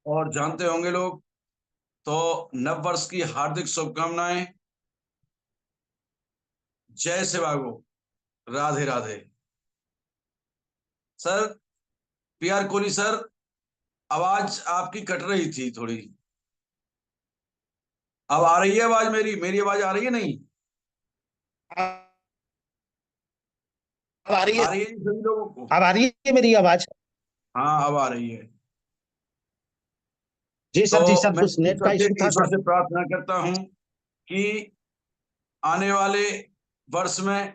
और जानते होंगे लोग। तो नव वर्ष की हार्दिक शुभकामनाएं। जय शिवागो। Radhe Radhe. Sir, PR Kohli sir, आवाज आपकी कट रही थी थोड़ी। अब आ रही है आवाज? मेरी आवाज आ रही है? नहीं अब आ रही है। आ रही है जी सभी लोगों को? अब आ रही है मेरी आवाज? हाँ, अब आ रही है। जी तो सर, जी सर, मैं कुछ नेट का इशू था ईश्वर सर। से प्रार्थना करता हूं कि आने वाले वर्ष में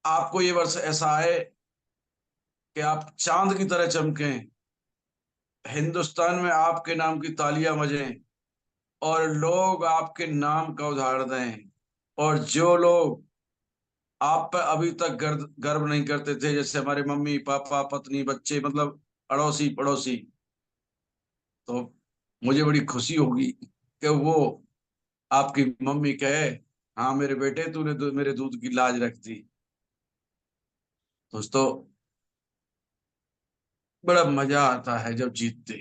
आपको ये वर्ष ऐसा आए कि आप चांद की तरह चमकें, हिंदुस्तान में आपके नाम की तालियां बजें और लोग आपके नाम का उदाहरण दें। और जो लोग आप पर अभी तक गर्व गर्व नहीं करते थे, जैसे हमारे मम्मी पापा पत्नी बच्चे, मतलब अड़ोसी पड़ोसी, तो मुझे बड़ी खुशी होगी कि वो आपकी मम्मी कहे, हाँ मेरे बेटे, तूने मेरे दूध की लाज रख दी। दोस्तों, बड़ा मजा आता है जब जीतते।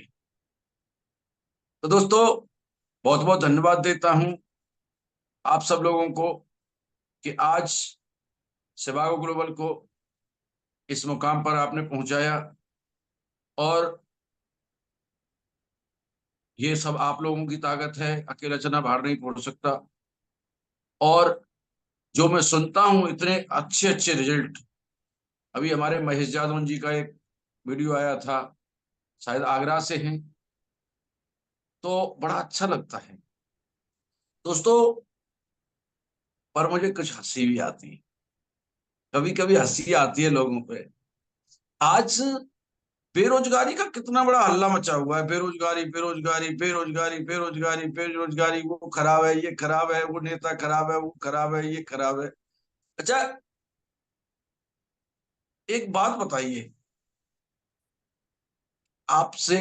तो दोस्तों, बहुत बहुत धन्यवाद देता हूं आप सब लोगों को कि आज शिवागो ग्लोबल को इस मुकाम पर आपने पहुंचाया। और ये सब आप लोगों की ताकत है, अकेला चना भार नहीं फोड़ सकता। और जो मैं सुनता हूँ इतने अच्छे अच्छे रिजल्ट, अभी हमारे महेश यादव जी का एक वीडियो आया था, शायद आगरा से हैं, तो बड़ा अच्छा लगता है दोस्तों। पर मुझे कुछ हंसी भी आती है, कभी कभी हंसी आती है लोगों पे। आज बेरोजगारी का कितना बड़ा हल्ला मचा हुआ है, बेरोजगारी बेरोजगारी बेरोजगारी बेरोजगारी बेरोजगारी, वो खराब है, ये खराब है, वो नेता खराब है, वो खराब है, ये खराब है। अच्छा, एक बात बताइए आपसे,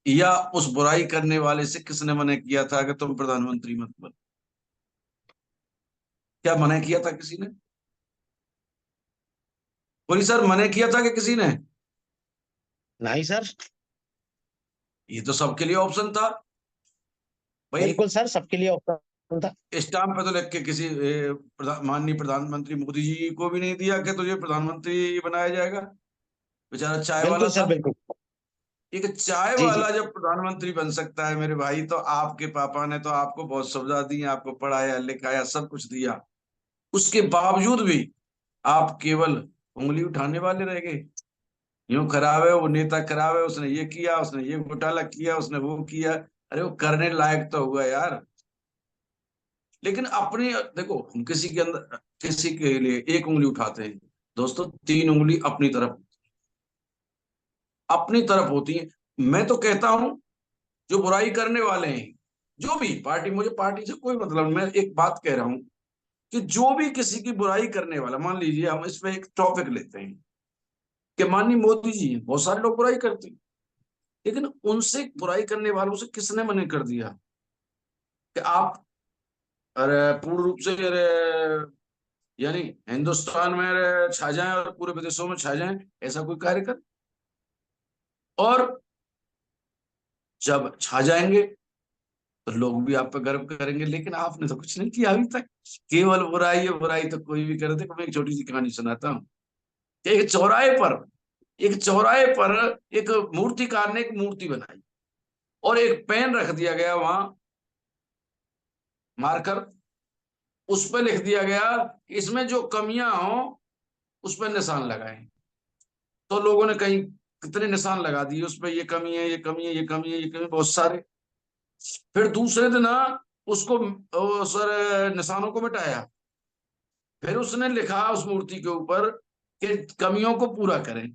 या उस बुराई करने वाले से किसने मना किया था कि तुम प्रधानमंत्री मत बनो? क्या मना किया था किसी ने? बोली सर, मना किया था कि किसी ने? नहीं सर। ये तो सबके लिए ऑप्शन था भाई। बिल्कुल सर, सबके लिए ऑप्शन था। स्टाम्प पे तो लिख के किसी माननीय प्रधानमंत्री मोदी जी को भी नहीं दिया कि तुझे प्रधानमंत्री बनाया जाएगा। बेचारा चाय वाला बिल्कुल सर, था। बिल्कुल। एक चाय जी जी। वाला जब प्रधानमंत्री बन सकता है मेरे भाई, तो आपके पापा ने तो आपको बहुत सुविधा दी, आपको पढ़ाया लिखाया सब कुछ दिया, उसके बावजूद भी आप केवल उंगली उठाने वाले रह गए। यूं खराब है, वो नेता खराब है, उसने ये किया, उसने ये घोटाला किया, उसने वो किया। अरे वो करने लायक तो हुआ यार। लेकिन अपने देखो, हम किसी के अंदर किसी के लिए एक उंगली उठाते हैं, दोस्तों तीन उंगली अपनी तरफ होती है। मैं तो कहता हूं, जो बुराई करने वाले हैं, जो भी पार्टी, मुझे पार्टी से कोई मतलब नहीं, मैं एक बात कह रहा हूं कि जो भी किसी की बुराई करने वाला, मान लीजिए हम इस पे एक टॉपिक लेते हैं कि माननीय मोदी जी हैं, बहुत सारे लोग बुराई करते हैं, लेकिन उनसे बुराई करने वालों से किसने मना कर दिया कि आप, अरे पूर्ण रूप से, अरे यानी हिंदुस्तान में छा जाएं और पूरे विदेशों में छा जाएं, ऐसा कोई कार्य कर? और जब छा जाएंगे तो लोग भी आप पे गर्व करेंगे, लेकिन आपने तो कुछ नहीं किया अभी तक। केवल बुराई है, बुराई तो कोई भी कर दे। मैं एक छोटी सी कहानी सुनाता हूँ कि एक चौराहे पर एक मूर्तिकार ने एक मूर्ति बनाई और एक पेन रख दिया गया वहां, मार्कर। उस पर लिख दिया गया, इसमें जो कमियां हो उस पर निशान लगाएं। तो लोगों ने कहीं कितने निशान लगा दिए उस पर, ये कमी है, ये कमी है, ये कमी है, ये कमी है, बहुत सारे। फिर दूसरे दिन उसको सर निशानों को मिटाया। फिर उसने लिखा उस मूर्ति के ऊपर कि कमियों को पूरा करें,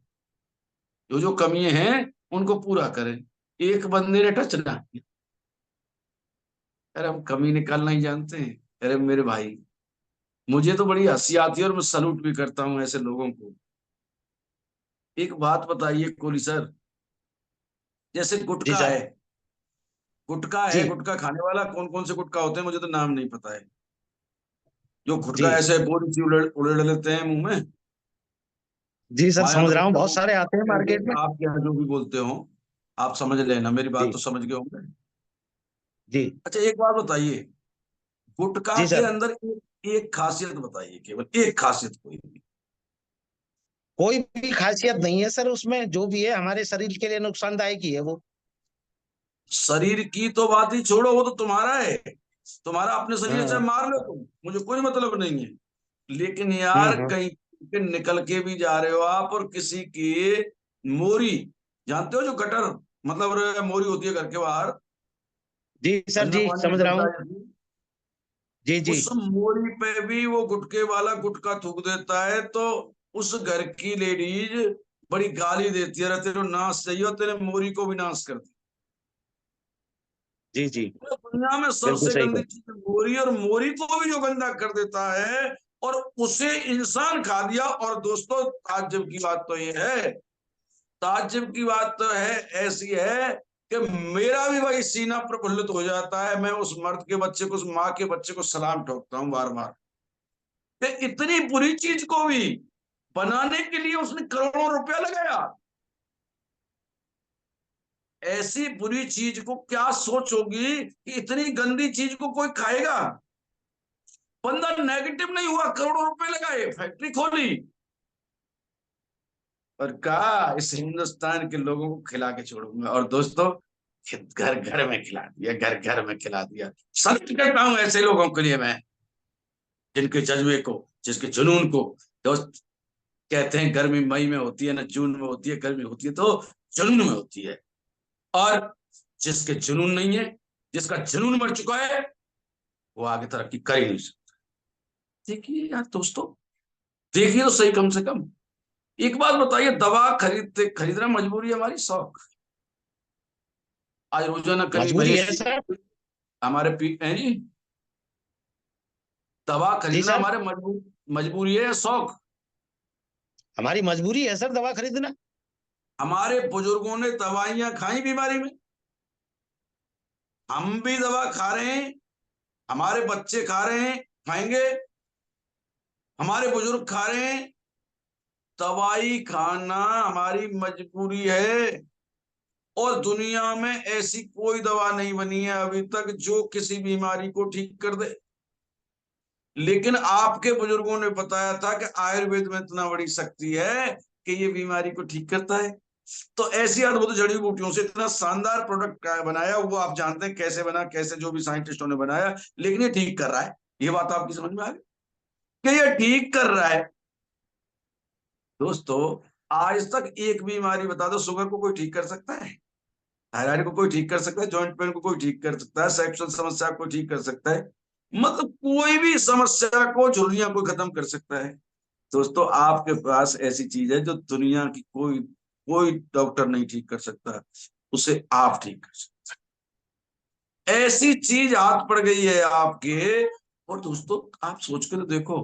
जो जो कमियां हैं उनको पूरा करें। एक बंदे ने टच ना किया। अरे हम कमी निकालना ही जानते हैं। अरे मेरे भाई, मुझे तो बड़ी हंसी आती है और मैं सलूट भी करता हूँ ऐसे लोगों को। एक बात बताइए कोहली सर, जैसे जी गुटखा सर। है, गुटखा है, जी गुटखा खाने वाला कौन कौन से गुटखा होते हैं मुझे तो नाम नहीं पता है। जो गुटखा जी। ऐसे बोरी सी उड़ेड़ उड़ेड़ लेते हैं मुंह में। जी सर, हमारे यहाँ समझ तो रहा हूँ, गुटखा बहुत को सारे आते हैं मार्केट में। आप क्या जो भी बोलते हो। आप समझ लेना, मेरी बात जी तो समझ गए होंगे। जी। अच्छा एक बात बताइए, गुटखा जी के सर। अंदर एक खासियत बताइए, केवल एक खासियत कोई भी। कोई भी खासियत नहीं है सर उसमें, जो भी है हमारे शरीर के लिए नुकसानदायक ही है वो। शरीर की तो बात ही छोड़ो, वो तो तुम्हारा है, तुम्हारा अपने शरीर से हम्म मार लो तुम, मुझे कोई मतलब नहीं है। लेकिन यार हम्म। कहीं के निकल के भी जा रहे हो आप, और किसी की मोरी, जानते हो जो गटर, मतलब मोरी होती है घर के बाहर, जी सर, गन्ना जी पानी समझ रहा निकलता हूँ। है जैसे, जी जी। उस मोरी पे भी वो गुटके वाला गुटखा थूक देता है, तो उस घर की लेडीज बड़ी गाली देती है, "अरे तेरे नाश चाहिए और तेरे मोरी को भी नाश कर दी"। जी जी। तो दुनिया में बिल्कुल सबसे सही गंदी कहा। चीज मोरी, और मोरी को भी जो गंदा कर देता है और उसे इंसान खा दिया। और दोस्तों ताज्जुब की बात तो ये है, ताज्जुब की बात तो है, ऐसी है कि मेरा भी भाई सीना प्रफुल्लित हो जाता है, मैं उस मर्द के बच्चे को, उस माँ के बच्चे को सलाम ठोकता हूँ बार बार, कि इतनी बुरी चीज को भी बनाने के लिए उसने करोड़ों रुपया लगाया। ऐसी बुरी चीज को क्या सोच होगी कि इतनी गंदी चीज को कोई खाएगा। बंदा नेगेटिव नहीं हुआ, करोड़ों रुपए लगाए, फैक्ट्री खोली, और कहा इस हिंदुस्तान के लोगों को खिला के छोड़ूंगा। और दोस्तों घर घर में खिला दिया, घर घर में खिला दिया। सच कहता हूं ऐसे लोगों के लिए मैं, जिनके जज्बे को, जिसके जुनून को, दोस्त कहते हैं गर्मी मई में होती है ना जून में होती है, गर्मी होती है तो जुनून में होती है। और जिसके जुनून नहीं है, जिसका जुनून मर चुका है, वो आगे तरक्की कर ही नहीं सकता। देखिए यार दोस्तों, देखिए तो सही, कम से कम एक बात बताइए, दवा खरीदते खरीदना मजबूरी है हमारी, शौक? आज रोजाना कभी मजबूरी महेश है जी सर। हमारे पी हैं जी, दवा जी खरीदना सर, हमारे मजबूरी है या शौक? हमारी मजबूरी है सर दवा खरीदना। हमारे बुजुर्गों ने दवाइयां खाई बीमारी में, हम भी दवा खा रहे हैं, हमारे बच्चे खा रहे हैं, खाएंगे, हमारे बुजुर्ग खा रहे हैं। दवाई खाना हमारी मजबूरी है। और दुनिया में ऐसी कोई दवा नहीं बनी है अभी तक जो किसी बीमारी को ठीक कर दे। लेकिन आपके बुजुर्गों ने बताया था कि आयुर्वेद में इतना बड़ी शक्ति है कि ये बीमारी को ठीक करता है। तो ऐसी अद्भुत जड़ी बूटियों से इतना शानदार प्रोडक्ट बनाया, वो आप जानते हैं कैसे बना, कैसे जो भी साइंटिस्टों ने बनाया, लेकिन ये ठीक कर रहा है। ये बात आपकी समझ में आ गई कि ये ठीक कर रहा है? दोस्तों आज तक एक बीमारी बता दो, शुगर को कोई ठीक कर सकता है? थायराइड को कोई ठीक कर सकता है? जॉइंट पेन को कोई ठीक कर सकता है? सेक्सुअल समस्या को ठीक कर सकता है? मतलब कोई भी समस्या को, झुर्रियां कोई खत्म कर सकता है? दोस्तों आपके पास ऐसी चीज है जो दुनिया की कोई कोई डॉक्टर नहीं ठीक कर सकता, उसे आप ठीक कर सकते। ऐसी चीज हाथ पड़ गई है आपके। और दोस्तों आप सोच कर तो देखो,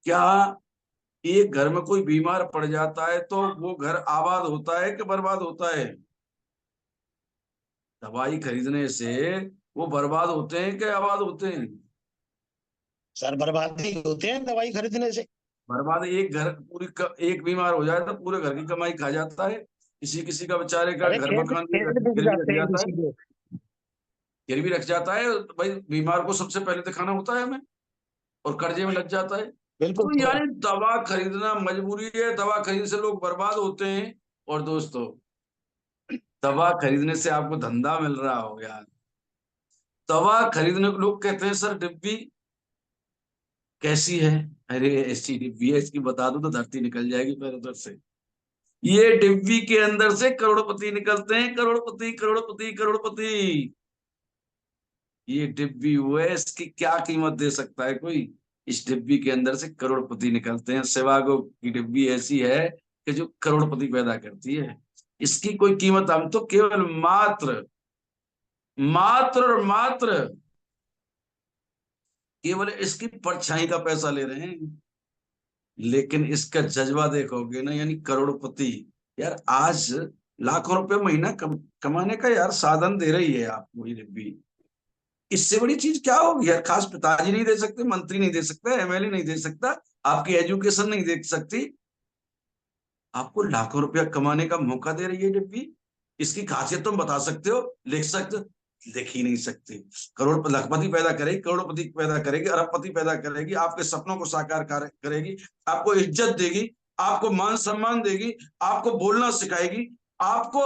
क्या एक घर में कोई बीमार पड़ जाता है तो वो घर आबाद होता है कि बर्बाद होता है? दवाई खरीदने से वो बर्बाद होते हैं कि आबाद होते हैं? सर बर्बाद ही होते हैं दवाई खरीदने से। बर्बाद, एक घर एक बीमार हो जाए तो पूरे घर की कमाई खा जाता है। किसी किसी का बेचारे का अरे घर खेत मकान भी खेत बिक गिरवी रख जाते हैं जाता है, इसीलिए। गिरवी रख जाता है। भाई बीमार को सबसे पहले दिखाना होता है हमें, और कर्जे में लग जाता है। बिल्कुल तो सर। यानी दवा खरीदना मजबूरी है, दवा खरीदने से लोग बर्बाद होते हैं। और दोस्तों दवा खरीदने से आपको धंधा मिल रहा हो यार। दवा खरीदने को लोग कहते हैं सर डिब्बी कैसी है? अरे ऐसी डिब्बी है, इसकी बता दो तो धरती निकल जाएगी पैर उधर से। ये डिब्बी के अंदर से करोड़पति निकलते हैं, करोड़पति करोड़पति करोड़पति। ये डिब्बी हुआ है, इसकी क्या कीमत दे सकता है कोई? इस डिब्बी के अंदर से करोड़पति निकलते हैं। सेवागो की डिब्बी ऐसी है कि जो करोड़पति पैदा करती है। इसकी कोई कीमत, हम तो केवल मात्र मात्र और मात्र केवल इसकी परछाई का पैसा ले रहे हैं। लेकिन इसका जज्बा देखोगे ना, यानी करोड़पति। यार आज लाखों रुपए महीना कमाने का यार साधन दे रही है आपको ये डिब्बी। इससे बड़ी चीज क्या होगी यार? खास पिताजी नहीं दे सकते, मंत्री नहीं दे सकता, एमएलए नहीं दे सकता, आपकी एजुकेशन नहीं दे सकती, आपको लाखों रुपया कमाने का मौका दे रही है डिब्बी। इसकी खासियत तुम बता सकते हो, लिख सकते हो? लिख ही नहीं सकते। करोड़ लखपति पैदा करेगी, करोड़पति पैदा करेगी, अरबपति पैदा करेगी, आपके सपनों को साकार करेगी, आपको इज्जत देगी, आपको मान सम्मान देगी, आपको बोलना सिखाएगी, आपको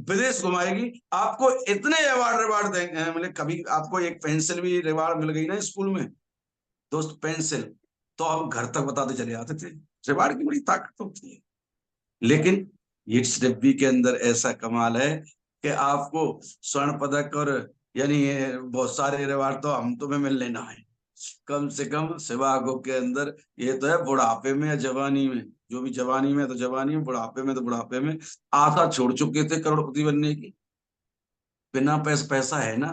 विदेश घुमाएगी, आपको इतने अवार्ड रिवार्ड देंगे। मतलब कभी आपको एक पेंसिल भी रिवार्ड मिल गई ना स्कूल में दोस्त, पेंसिल, तो हम घर तक बताते चले आते थे। रिवार्ड की बड़ी ताकत होती है। लेकिन इट्स डिब्बी के अंदर ऐसा कमाल है कि आपको स्वर्ण पदक और यानी ये बहुत सारे रिवार्ड तो हम तुम्हें मिल लेना है। कम से कम सिवागो के अंदर ये तो है, बुढ़ापे में या जवानी में, जो भी जवानी में तो जवानी में, बुढ़ापे में तो बुढ़ापे में आशा छोड़ चुके थे करोड़पति बनने की। बिना पैसा है ना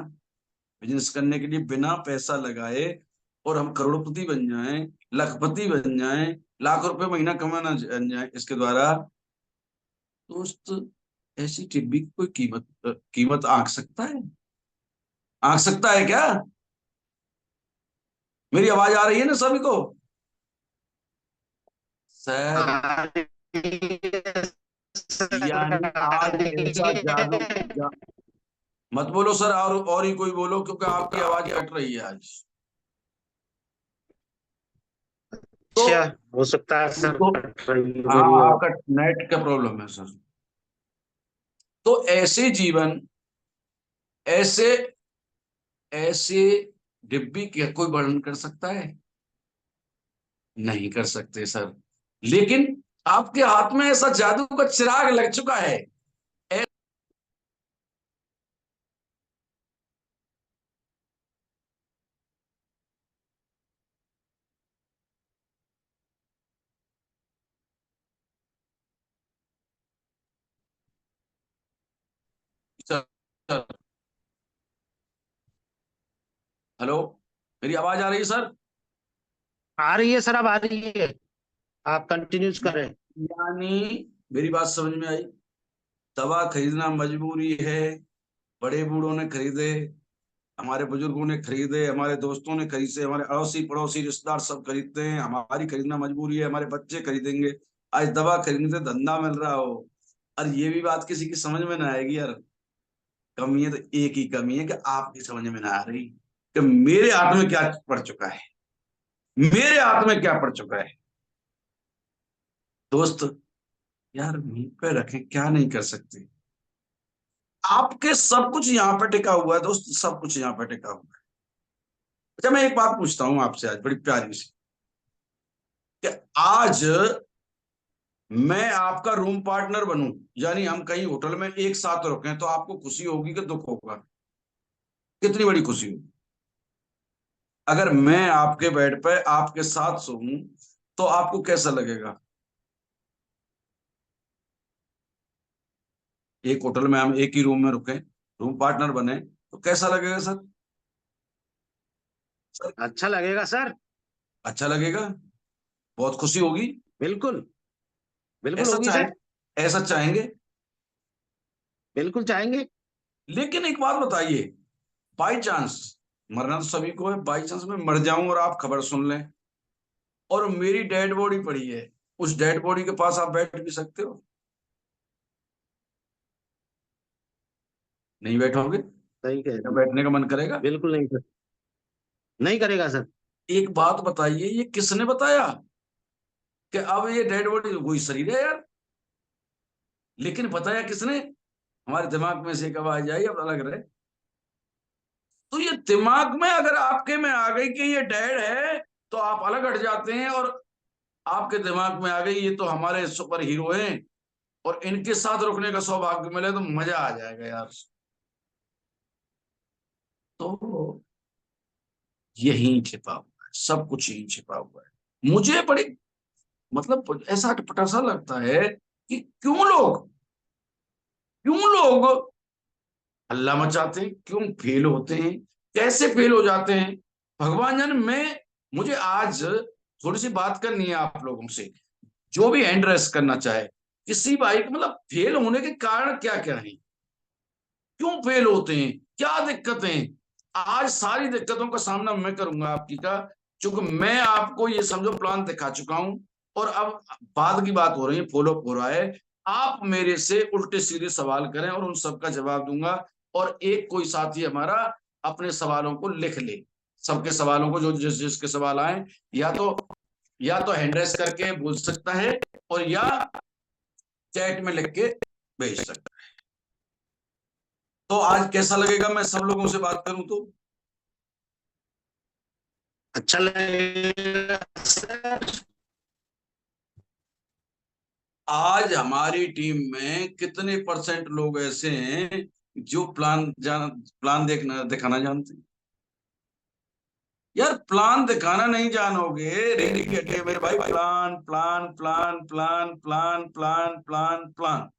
बिजनेस करने के लिए, बिना पैसा लगाए और हम करोड़पति बन जाएं, लखपति बन जाएं, लाख रुपए महीना कमाना जाए इसके द्वारा। दोस्त ऐसी टिब्बी की कोई कीमत आंक सकता है? आंक सकता है क्या? मेरी आवाज आ रही है ना सभी को? सर, आ रही है सर, यानी आ आज रही ऐसा जादू है। मत बोलो सर, और ही कोई बोलो, क्योंकि आपकी आवाज कट रही है आज। तो अच्छा, हो सकता है सर तो कट रही है हाँ, मेरी आवाज। आपका नेट का प्रॉब्लम है सर। तो ऐसे जीवन, ऐसे ऐसे डिब्बी के कोई वर्णन कर सकता है? नहीं कर सकते सर। लेकिन आपके हाथ में ऐसा जादू का चिराग लग चुका है। सर, हेलो, मेरी आवाज आ रही है सर? आ रही है सर, अब आ रही है। आप कंटिन्यूज करें। यानी मेरी बात समझ में आई? दवा खरीदना मजबूरी है, बड़े बूढ़ों ने खरीदे, हमारे बुजुर्गों ने खरीदे, हमारे दोस्तों ने खरीदे, हमारे अड़ोसी पड़ोसी रिश्तेदार सब खरीदते हैं, हमारी खरीदना मजबूरी है, हमारे बच्चे खरीदेंगे। आज दवा खरीदने से धंधा मिल रहा हो, और ये भी बात किसी की समझ में ना आएगी यार। कमी है तो एक ही कमी है कि आपकी समझ में ना आ रही कि मेरे हाथ में क्या पड़ चुका है, मेरे हाथ में क्या पड़ चुका है। दोस्त, यार मुंह पे रखें, क्या नहीं कर सकते? आपके सब कुछ यहाँ पे टिका हुआ है दोस्त, सब कुछ यहाँ पे टिका हुआ है। अच्छा, मैं एक बात पूछता हूँ आपसे आज, बड़ी प्यारी सी, कि आज मैं आपका रूम पार्टनर बनूं, यानी हम कहीं होटल में एक साथ रुकें, तो आपको खुशी होगी कि दुख होगा? कितनी बड़ी खुशी होगी? अगर मैं आपके बेड पे आपके साथ सोऊं तो आपको कैसा लगेगा? एक होटल में हम एक ही रूम में रुके, रूम पार्टनर बने, तो कैसा लगेगा सर? सर, अच्छा लगेगा सर। अच्छा लगेगा, बहुत खुशी होगी। बिल्कुल, बिल्कुल ऐसा होगी चाहे, सर। ऐसा चाहेंगे? बिल्कुल चाहेंगे। लेकिन एक बात बताइए, बाई चांस, मरना तो सभी को है, बाई चांस मैं मर जाऊं और आप खबर सुन लें और मेरी डेड बॉडी पड़ी है, उस डेड बॉडी के पास आप बैठ भी सकते हो? नहीं बैठोगे? सही कह क्या रहे हैं। बैठने का मन करेगा? बिल्कुल नहीं सर, नहीं करेगा सर। एक बात बताइए, ये किसने बताया कि अब ये डेड बॉडी वही शरीर है यार? लेकिन बताया किसने? हमारे दिमाग में से एक आवाज आई, अब अलग रहे। तो ये दिमाग में अगर आपके में आ गई कि ये डेड है, तो आप अलग हट जाते हैं, और आपके दिमाग में आ गई ये तो हमारे सुपर हीरो हैं और इनके साथ रुकने का सौभाग्य मिले तो मजा आ जाएगा यार। तो यही छिपा हुआ है, सब कुछ यही छिपा हुआ है। मुझे बड़ी, मतलब ऐसा अटपटा सा लगता है कि क्यों लोग हल्ला मचाते हैं, क्यों फेल होते हैं, कैसे फेल हो जाते हैं? भगवान जाने। मुझे आज थोड़ी सी बात करनी है आप लोगों से, जो भी हैंड रेस करना चाहे, किसी भाई को, मतलब फेल होने के कारण क्या क्या है, क्यों फेल होते हैं, क्या दिक्कतें? आज सारी दिक्कतों का सामना मैं करूंगा आपकी का, क्योंकि मैं आपको ये समझो प्लान दिखा चुका हूं, और अब बाद की बात हो रही है, फॉलो हो रहा है। आप मेरे से उल्टे सीधे सवाल करें और उन सबका जवाब दूंगा। और एक कोई साथी हमारा अपने सवालों को लिख ले, सबके सवालों को, जो जिसके सवाल आए, या तो हैंड रेस करके बोल सकता है, और या चैट में लिख के भेज सकता है। तो आज कैसा लगेगा मैं सब लोगों से बात करूं तो? अच्छा लगेगा सर। आज हमारी टीम में कितने परसेंट लोग ऐसे हैं जो प्लान देखना दिखाना जानते हैं? यार प्लान दिखाना नहीं जानोगे, रेडी के मेरे भाई, plan plan plan plan plan plan plan plan,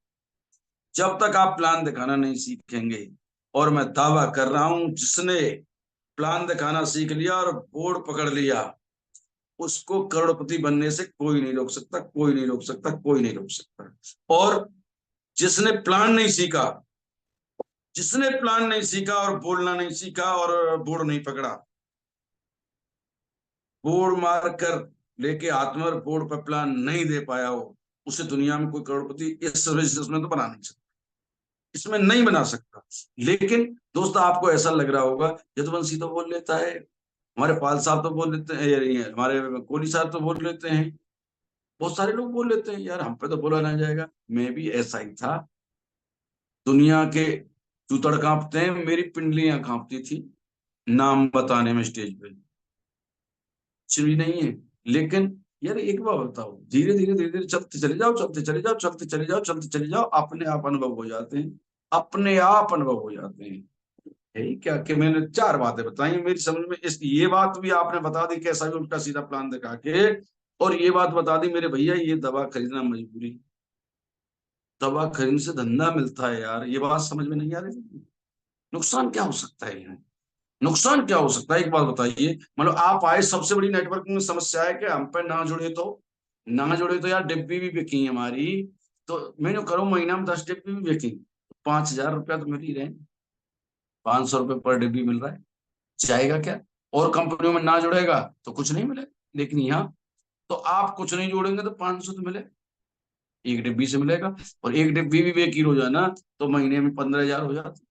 जब तक आप प्लान दिखाना नहीं सीखेंगे। और मैं दावा कर रहा हूं, जिसने प्लान दिखाना सीख लिया और बोर्ड पकड़ लिया, उसको करोड़पति बनने से कोई नहीं रोक सकता, कोई नहीं रोक सकता, कोई नहीं रोक सकता। और जिसने प्लान नहीं सीखा, जिसने प्लान नहीं सीखा और बोलना नहीं सीखा और बोर्ड नहीं पकड़ा, बोर्ड मार कर लेके हाथ में और बोर्ड पर प्लान नहीं दे पाया हो, उसे दुनिया में कोई करोड़पति इस बिजनेस में तो बना नहीं सकता, इसमें नहीं बना सकता। लेकिन दोस्तों, आपको ऐसा लग रहा होगा यदुवंशी तो बोल लेता है, हमारे पाल साहब तो बोल लेते हैं, ये हमारे कोहली साहब तो बोल लेते हैं, बहुत सारे लोग बोल लेते हैं, यार हम पे तो बोला ना जाएगा। मैं भी ऐसा ही था। दुनिया के जूतड़ कांपते हैं, मेरी पिंडलियां कांपती थी नाम बताने में स्टेज पे, कुछ भी नहीं है। लेकिन यार एक बात बताओ, धीरे धीरे धीरे धीरे चलते चले जाओ, चलते चले जाओ, चलते चले जाओ, चलते चले जाओ, अपने आप अनुभव हो जाते हैं, अपने आप अनुभव हो जाते हैं। यही क्या कि मैंने चार बातें बताई मेरी समझ में, इस ये बात भी आपने बता दी कैसा भी उल्टा सीधा प्लान दिखा के, और ये बात बता दी मेरे भैया, ये दवा खरीदना मजबूरी, दवा खरीदने से धंधा मिलता है यार, ये बात समझ में नहीं आ रही। नुकसान क्या हो सकता है यहाँ? नुकसान क्या हो सकता है, एक बात बताइए। मतलब आप आए, सबसे बड़ी नेटवर्किंग में समस्या है कि हम पे ना जुड़े तो, ना जुड़े तो यार डिब्बी भी बिकी हमारी। तो मैं जो करूँ, महीना में 10 डिब्बी भी बिकी, 5,000 रुपया तो मिल ही रहे हैं, 500 रुपये पर डिब्बी मिल रहा है, जाएगा क्या? और कंपनियों में ना जुड़ेगा तो कुछ नहीं मिलेगा। लेकिन यहाँ तो आप कुछ नहीं जोड़ेंगे तो 500 तो मिले, एक डिब्बी से मिलेगा। और एक डिब्बी भी बेकीर हो जाए ना, तो महीने में 15,000 हो जाते।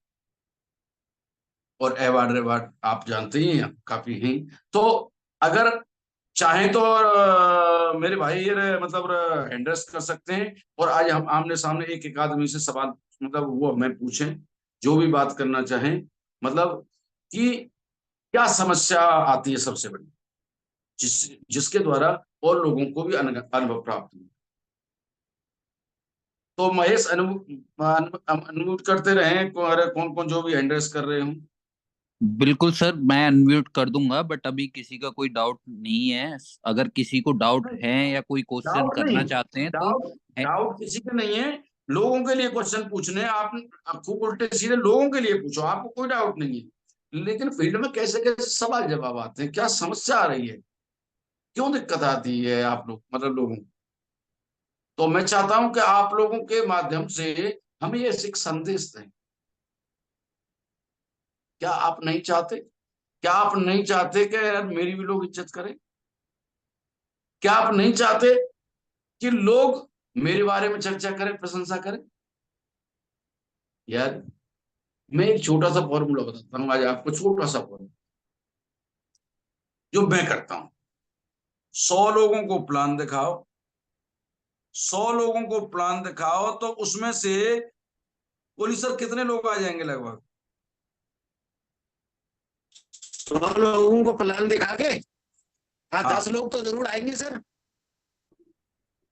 और अवार्ड रिवार्ड आप जानते ही हैं, काफी हैं। तो अगर चाहें तो मेरे भाई ये मतलब हैंडल्स कर सकते हैं, और आज हम आमने सामने एक एक आदमी से सवाल, मतलब वो हमें पूछें, जो भी बात करना चाहें, मतलब कि क्या समस्या आती है सबसे बड़ी, जिसके द्वारा और लोगों को भी अनुभव प्राप्त हो। तो महेश अनम्यूट करते रहे, कौन कौन जो भी हैंडल्स कर रहे हो। बिल्कुल सर, मैं अनम्यूट कर दूंगा, बट अभी किसी का कोई डाउट नहीं है। अगर किसी को डाउट है या कोई क्वेश्चन डाउट नहीं, करना चाहते हैं तो डाउट है। डाउट किसी का नहीं है। लोगों के लिए क्वेश्चन पूछने हैं, आप खूब उल्टे सीधे लोगों के लिए पूछो, आपको कोई डाउट नहीं है। लेकिन फील्ड में कैसे कैसे सवाल जवाब आते हैं, क्या समस्या आ रही है, क्यों दिक्कत आती है आप लोग, मतलब लोगों को। तो मैं चाहता हूं कि आप लोगों के माध्यम से हमें ये एक संदेश दें। क्या आप नहीं चाहते, क्या आप नहीं चाहते कि यार मेरी भी लोग इज्जत करें? क्या आप नहीं चाहते कि लोग मेरे बारे में चर्चा करें, प्रशंसा करें? यार मैं एक छोटा सा फॉर्मूला बताता हूँ आज आपको, छोटा सा फॉर्मूला जो मैं करता हूँ। 100 लोगों को प्लान दिखाओ, 100 लोगों को प्लान दिखाओ, तो उसमें से बोली सर कितने लोग आ जाएंगे लगभग? 100 लोगों को प्लान दिखा के, हाँ, हाँ, 10 लोग तो जरूर आएंगे सर।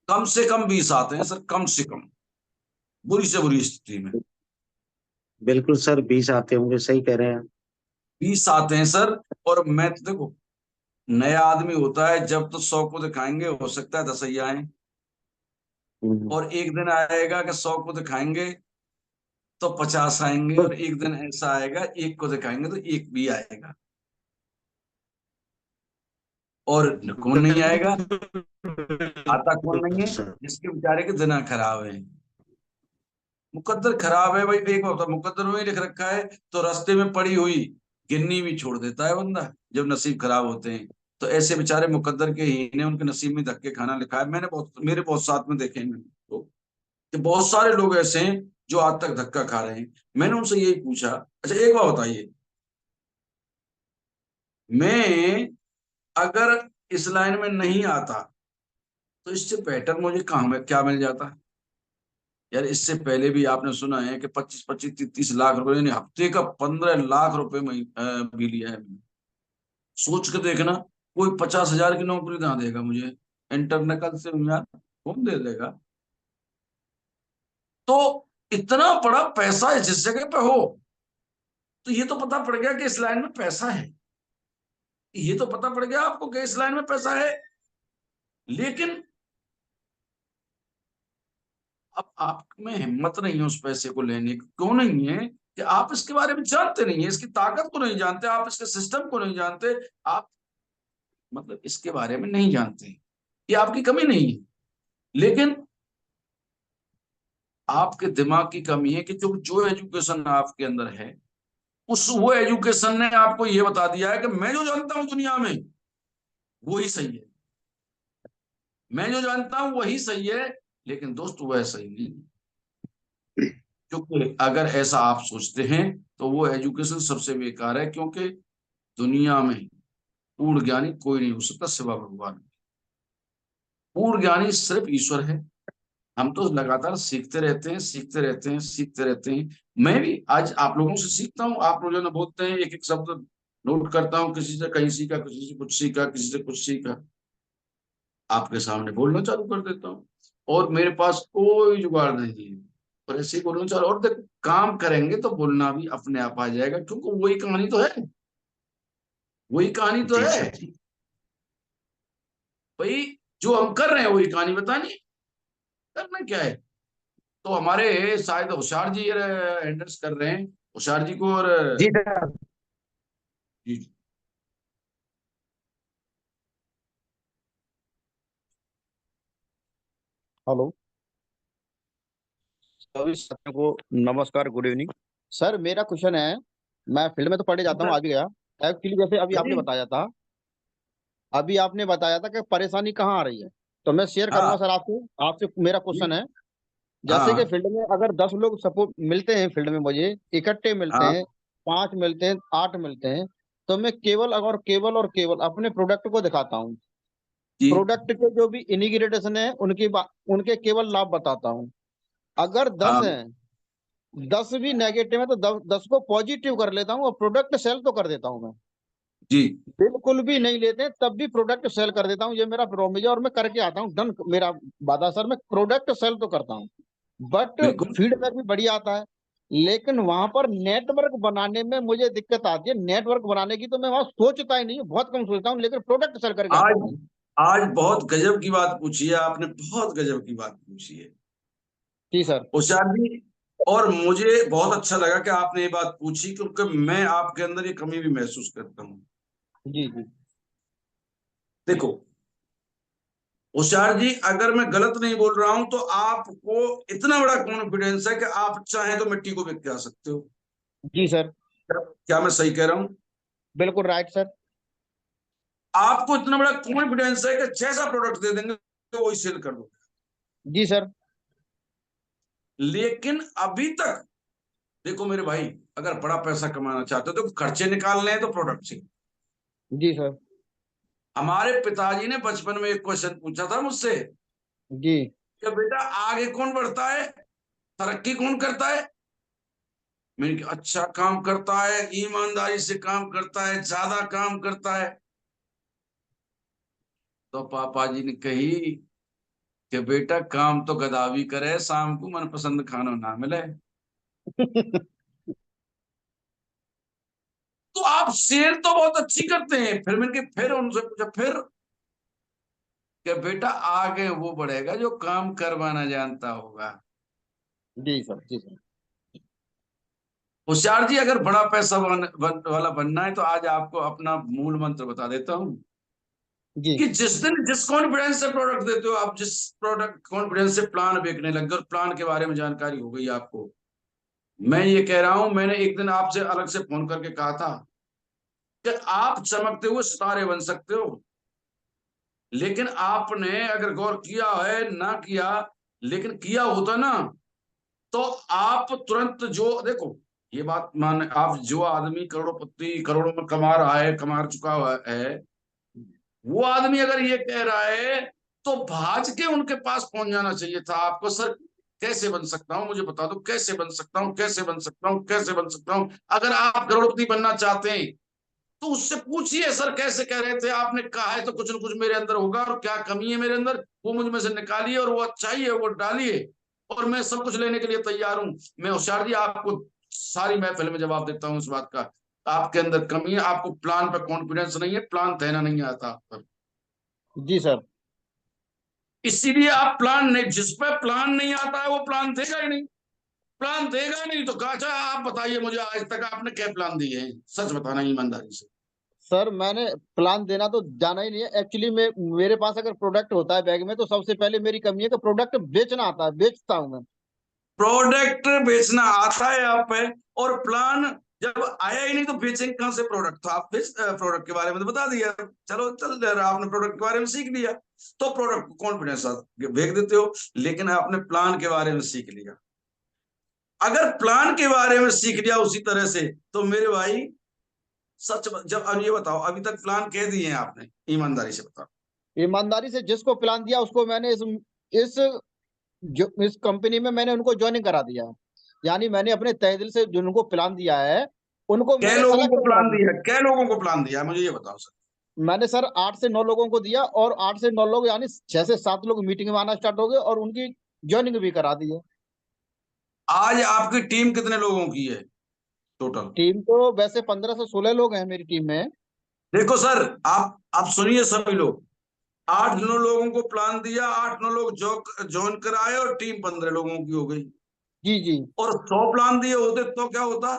कम से कम 20 आते हैं सर, कम से कम, बुरी से बुरी स्थिति में बिल्कुल सर, 20 आते होंगे, सही कह रहे हैं। 20 आते हैं सर। और मैं तो देखो, नया आदमी होता है जब, तो 100 को दिखाएंगे, हो सकता है 10 ही आए। हम्म। और एक दिन आएगा कि 100 को दिखाएंगे तो 50 आएंगे, और एक दिन ऐसा आएगा एक को दिखाएंगे तो एक भी आएगा। और कौन नहीं आएगा? आता कौन नहीं है? सर। जिसके बेचारे के दिना खराब है, मुकद्दर खराब है भाई। एक होता मुकद्दर में ही लिख रखा है, तो रास्ते में पड़ी हुई गिन्नी भी छोड़ देता है बंदा जब नसीब खराब होते हैं। तो ऐसे बेचारे मुकद्दर के ही ने, उनके नसीब में धक्के खाना लिखा है, मैंने बहुत, मेरे बहुत साथ में देखे हैं मैंने तो। कि बहुत सारे लोग ऐसे हैं जो आज तक धक्का खा रहे हैं। मैंने उनसे यही पूछा, अच्छा एक बात बताइए, मैं अगर इस लाइन में नहीं आता तो इससे बेटर मुझे कहाँ में क्या मिल जाता? यार इससे पहले भी आपने सुना है कि 25-25 30-30 लाख रुपए, यानी हफ्ते का 15 लाख रुपए भी लिया है मैंने। सोच के देखना, कोई 50,000 की नौकरी ना देगा मुझे, इंटरनेट से हूं यार, कौन दे देगा? तो इतना बड़ा पैसा जिस जगह पे हो, तो ये तो पता पड़ गया कि इस लाइन में पैसा है। ये तो पता पड़ गया आपको कि इस लाइन में पैसा है। लेकिन अब आप में हिम्मत नहीं है उस पैसे को लेने की। क्यों नहीं है? कि आप इसके बारे में जानते नहीं है, इसकी ताकत को नहीं जानते, आप इसके सिस्टम को नहीं जानते, आप मतलब इसके बारे में नहीं जानते। ये आपकी कमी नहीं है, लेकिन आपके दिमाग की कमी है कि जो जो एजुकेशन आपके अंदर है, उस वो एजुकेशन ने आपको ये बता दिया है कि मैं जो जानता हूं दुनिया में वो ही सही है, मैं जो जानता हूं वही सही है। लेकिन दोस्त वह सही नहीं है। क्योंकि अगर ऐसा आप सोचते हैं तो वो एजुकेशन सबसे बेकार है, क्योंकि दुनिया में पूर्ण ज्ञानी कोई नहीं हो सकता सिवा भगवान। पूर्ण ज्ञानी सिर्फ ईश्वर है। हम तो लगातार सीखते रहते हैं, सीखते रहते हैं, सीखते रहते हैं। मैं भी आज आप लोगों से सीखता हूँ। आप लोग जो ना बोलते हैं, एक एक शब्द नोट करता हूँ, किसी से कहीं सीखा, किसी से कुछ सीखा, किसी से कुछ सीखा, आपके सामने बोलना चालू कर देता हूँ। और मेरे पास कोई जुगाड़ नहीं है, और ऐसे ही बोलना चालू, और देख काम करेंगे तो बोलना भी अपने आप आ जाएगा, क्योंकि वही कहानी तो है, वही कहानी तो जी है सर जी। भाई। जो हम कर रहे हैं वही कहानी बतानी, करना क्या है? तो हमारे शायद होशियार जी हैंडल्स कर रहे हैं, होशियार जी को। और जी सर। जी, हेलो। सभी साथियों को नमस्कार, गुड इवनिंग। सर मेरा क्वेश्चन है, मैं फील्ड में तो पढ़े जाता हूँ, आज गया एक्चुअली। जैसे अभी आपने जी, बताया था कि परेशानी कहाँ आ रही है, तो मैं शेयर करूंगा हाँ, सर आपसे। आपसे मेरा क्वेश्चन जी, है, जैसे कि हाँ, फील्ड में अगर 10 लोग सपोर्ट मिलते हैं, फील्ड में मुझे इकट्ठे मिलते हाँ, हैं, 5 मिलते हैं, 8 मिलते हैं, तो मैं केवल अपने प्रोडक्ट को दिखाता हूँ। जी, प्रोडक्ट के जो भी इंटीग्रेटेशन है उनके केवल लाभ बताता हूँ। अगर 10 हाँ, हैं, 10 भी नेगेटिव है तो 10 को पॉजिटिव कर लेता हूँ और प्रोडक्ट सेल तो कर देता हूँ मैं। जी, बिल्कुल भी नहीं लेते हैं तब भी प्रोडक्ट सेल कर देता हूँ, ये मेरा प्रॉमिस है और मैं करके आता हूँ, डन मेरा वादा सर। मैं प्रोडक्ट सेल तो करता हूँ, बट बिल्कुल। फीडबैक भी बढ़िया आता है। लेकिन वहां पर नेटवर्क बनाने में मुझे दिक्कत आती है। नेटवर्क बनाने की तो मैं वहां सोचता ही नहीं हूँ, बहुत कम सोचता हूँ, लेकिन प्रोडक्ट सेल करके आता आज हूँ। आज बहुत गजब की बात पूछी है आपने, बहुत गजब की बात पूछी है जी सर। होशियार जी। और मुझे बहुत अच्छा लगा कि आपने ये बात पूछी, क्योंकि मैं आपके अंदर ये कमी भी महसूस करता हूँ। जी जी। देखो होशियार जी, अगर मैं गलत नहीं बोल रहा हूं तो आपको इतना बड़ा कॉन्फिडेंस है कि आप चाहें तो मिट्टी को बेच के आ सकते हो। जी सर। क्या मैं सही कह रहा हूं? बिल्कुल राइट सर। आपको इतना बड़ा कॉन्फिडेंस है कि जैसा प्रोडक्ट दे देंगे तो वही सेल कर दो। जी सर। लेकिन अभी तक देखो मेरे भाई, अगर बड़ा पैसा कमाना चाहते हो तो खर्चे निकालने हैं तो प्रोडक्ट से। जी सर। हमारे पिताजी ने बचपन में एक क्वेश्चन पूछा था मुझसे जी कि बेटा आगे कौन बढ़ता है, तरक्की कौन करता है? मैंने कहा अच्छा काम करता है, ईमानदारी से काम करता है, ज्यादा काम करता है। तो पापा जी ने कही कि बेटा काम तो गधा भी करे, शाम को मनपसंद खाना ना मिले। तो आप शेर तो बहुत अच्छी करते हैं। फिर फिर उनसे पूछा, फिर कि बेटा आगे वो बढ़ेगा जो काम करवाना जानता होगा। जी सर। जी सर। होशियार जी, अगर बड़ा पैसा वाला बनना है तो आज आपको अपना मूल मंत्र बता देता हूं जी कि जिस दिन जिस कॉन्फिडेंस से प्रोडक्ट देते हो आप, जिस प्रोडक्ट कॉन्फिडेंस से प्लान बेचने लग गए और प्लान के बारे में जानकारी हो गई आपको, मैं ये कह रहा हूं, मैंने एक दिन आपसे अलग से फोन करके कहा था कि आप चमकते हुए सितारे बन सकते हो। लेकिन आपने अगर गौर किया है ना किया, लेकिन किया होता ना तो आप तुरंत, जो देखो ये बात मान, आप जो आदमी करोड़पति करोड़ों में कमा रहा है, कमा चुका हुआ है, वो आदमी अगर ये कह रहा है तो भाज के उनके पास पहुंच जाना चाहिए था आपको। सर कैसे बन सकता हूं, मुझे बता दो कैसे बन सकता हूँ, कैसे बन सकता हूँ, कैसे बन सकता हूँ। अगर आप करोड़पति बनना चाहते हैं तो उससे पूछिए, सर कैसे कह रहे थे, आपने कहा है तो कुछ ना कुछ मेरे अंदर होगा, और क्या कमी है मेरे अंदर वो मुझ में से निकालिए, और वो अच्छाई है वो डालिए, और मैं सब कुछ लेने के लिए तैयार हूं। मैं होशियार जी आपको सारी महफिल में जवाब देता हूँ इस बात का। आपके अंदर कमी है, आपको प्लान पर कॉन्फिडेंस नहीं है, प्लान देना नहीं आता आप पर, जी सर। इसीलिए आप प्लान नहीं, जिस पे प्लान नहीं आता है वो प्लान देगा ही नहीं। प्लान देगा ही नहीं तो कहा, अच्छा आप बताइए मुझे आज तक आपने क्या प्लान दिए हैं, सच बताना ईमानदारी से। सर मैंने प्लान देना तो जाना ही नहीं है एक्चुअली। में मेरे पास अगर प्रोडक्ट होता है बैग में, तो सबसे पहले मेरी कमी है कि प्रोडक्ट बेचना आता है, बेचता हूँ मैं। प्रोडक्ट बेचना आता है आप पे, और प्लान जब आया ही नहीं तो बेचेंगे कहां से प्रोडक्ट। तो आप प्रोडक्ट के बारे में तो बता दिया, चलो चल रहा, आपने प्रोडक्ट के बारे में सीख लिया तो प्रोडक्ट को कॉन्फिडेंस भेज देते हो। लेकिन आपने प्लान के बारे में सीख लिया, अगर प्लान के बारे में सीख लिया उसी तरह से, तो मेरे भाई जब अब ये बताओ, अभी तक प्लान कह दिए हैं आपने, ईमानदारी से बताओ। ईमानदारी से जिसको प्लान दिया उसको मैंने इस इस कंपनी में मैंने उनको ज्वाइनिंग करा दिया है। यानी मैंने अपने तहे दिल से जिनको प्लान दिया है उनको कै मैंने लोगों सेलेक्ट को करा प्लान दिया। दिया, कै लोगों को प्लान दिया, मुझे ये बताओ सर। मैंने सर 8 से 9 लोगों को दिया, और 8 से 9 लोग यानी 6 से 7 लोग मीटिंग में आना स्टार्ट हो गए और उनकी ज्वाइनिंग भी करा दी है। आज आपकी टीम कितने लोगों की है टोटल? टीम तो वैसे 15 से 16 लोग हैं मेरी टीम में। देखो सर, आप सुनिए सभी लोग, 8-9 लोगों को प्लान दिया, 8-9 लोग ज्वाइन कराए, और टीम 15 लोगों की हो गई। जी जी। और 100 प्लान दिए होते तो क्या होता?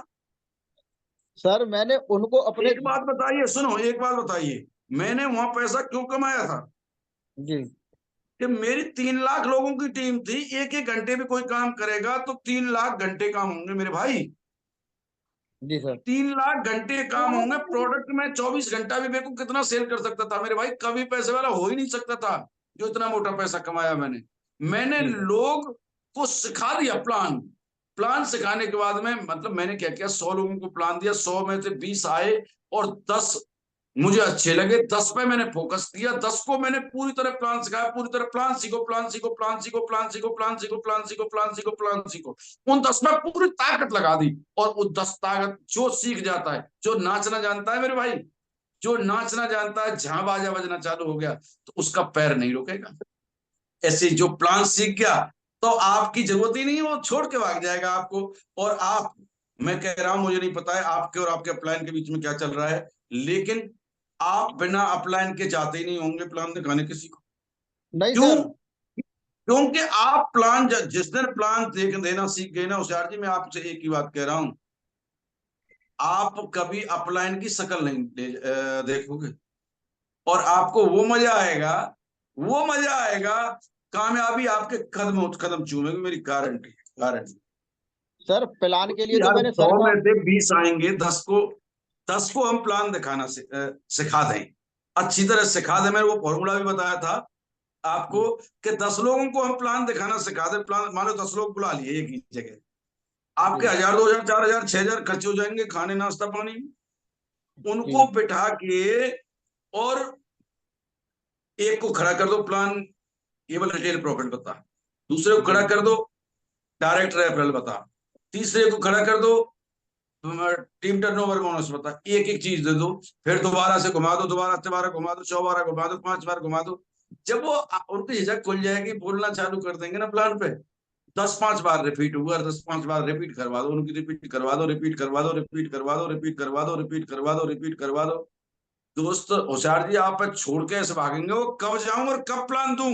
सर मैंने उनको अपने। एक बात बताइए, सुनो एक बात बताइए, मैंने वहां पैसा क्यों कमाया था? जी कि मेरी 3 लाख लोगों की टीम थी, एक एक घंटे भी कोई काम करेगा तो 3 लाख घंटे काम होंगे मेरे भाई। जी सर। 3 लाख घंटे काम होंगे, प्रोडक्ट में 24 घंटा भी देखो कितना सेल कर सकता था मेरे भाई, कभी पैसे वाला हो ही नहीं सकता था जो इतना मोटा पैसा कमाया मैंने। मैंने जी सर। लोग को सिखा दिया प्लान। प्लान सिखाने के बाद में मतलब मैंने क्या किया, 100 लोगों को प्लान दिया, 100 में से 20 आए, और 10 मुझे अच्छे लगे, 10 पे मैंने फोकस किया, 10 को मैंने पूरी तरह प्लान सिखाया, पूरी तरह प्लान सीखो, प्लान सीखो, प्लान सीखो, प्लान सीखो, प्लान सीखो, प्लान सीखो, प्लान सीखो, प्लान सीखो। उन 10 में पूरी ताकत लगा दी, और वो 10 ताकत जो सीख जाता है, जो नाचना जानता है मेरे भाई, जो नाचना जानता है, जहां बाजा बजना चालू हो गया तो उसका पैर नहीं रुकेगा। ऐसे जो प्लान सीख गया तो आपकी जरूरत ही नहीं, वो छोड़ के भाग जाएगा आपको। और आप, मैं कह रहा हूं मुझे नहीं पता है आपके और आपके अपलाइन के बीच में क्या चल रहा है, लेकिन आप बिना अपलाइन के जाते ही नहीं होंगे प्लान दिखाने किसी को। नहीं क्यों? सर। क्योंकि आप प्लान जिस दिन प्लान देख देना सीख गए ना होशियार जी, मैं आपसे एक ही बात कह रहा हूं, आप कभी अपलाइन की शक्ल नहीं देखोगे, और आपको वो मजा आएगा, वो मजा आएगा, कामयाबी आपके कदम कदम चूमेगी, मेरी गारंटी है, गारंटी। सर प्लान के लिए तो यार मैंने सर 100 का। में से 20 आएंगे, 10 को हम प्लान दिखाना सिखा दें, अच्छी तरह सिखा दें। मैंने वो फॉर्मूला भी बताया था आपको कि 10 लोगों को हम प्लान दिखाना सिखा दें। प्लान मान लो 10 लोग बुला लिए एक ही जगह, आपके जी 1000, 2000, 4000, 6000 खर्चे हो जाएंगे खाने नाश्ता पानी में। जी उनको बिठा के, और एक को खड़ा कर दो प्लान केवल रिटेल प्रॉफिट बता, दूसरे को जी खड़ा कर दो डायरेक्ट रेफरल बता, तीसरे को खड़ा कर दो टीम टर्नओवर बोनस बता, एक एक चीज दे दो। फिर दोबारा से घुमा दो, दोबारा से 12 घुमा दो, 100 बार घुमा दो, 5 बार घुमा दो। जब वो उनकी झिझक खुल जाएगी, बोलना चालू कर देंगे ना प्लान पे, 10 5 बार रिपीट हुआ, 10 5 बार रिपीट करवा दो उनकी, रिपीट करवा दो, रिपीट करवा दो, रिपीट करवा दो, रिपीट करवा दो, रिपीट करवा दो, रिपीट करवा दो। दोस्त होशियार जी, आप छोड़ के ऐसे भागेंगे, वो कब जाऊं और कब प्लान दूं?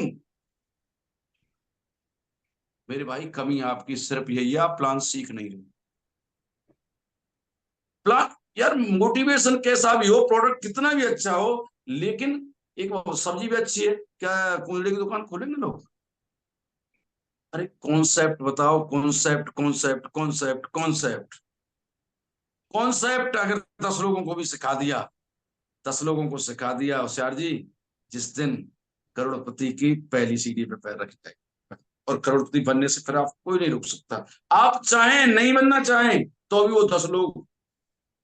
मेरे भाई कमी आपकी सिर्फ यही है, आप प्लान सीख नहीं रहे। प्लान, यार मोटिवेशन कैसा भी हो, प्रोडक्ट कितना भी अच्छा हो, लेकिन एक सब्जी भी अच्छी है, क्या कुंडली की दुकान खोलेंगे लोग? अरे कॉन्सेप्ट बताओ, concept, concept, concept, concept, concept अगर 10 लोगों को भी सिखा दिया, 10 लोगों को सिखा दिया होशियार जी, जिस दिन करोड़पति की पहली सीढ़ी पे पैर रख जाए। और करोड़पति बनने से फिर आप कोई नहीं रोक सकता। आप चाहें नहीं बनना चाहें तो भी वो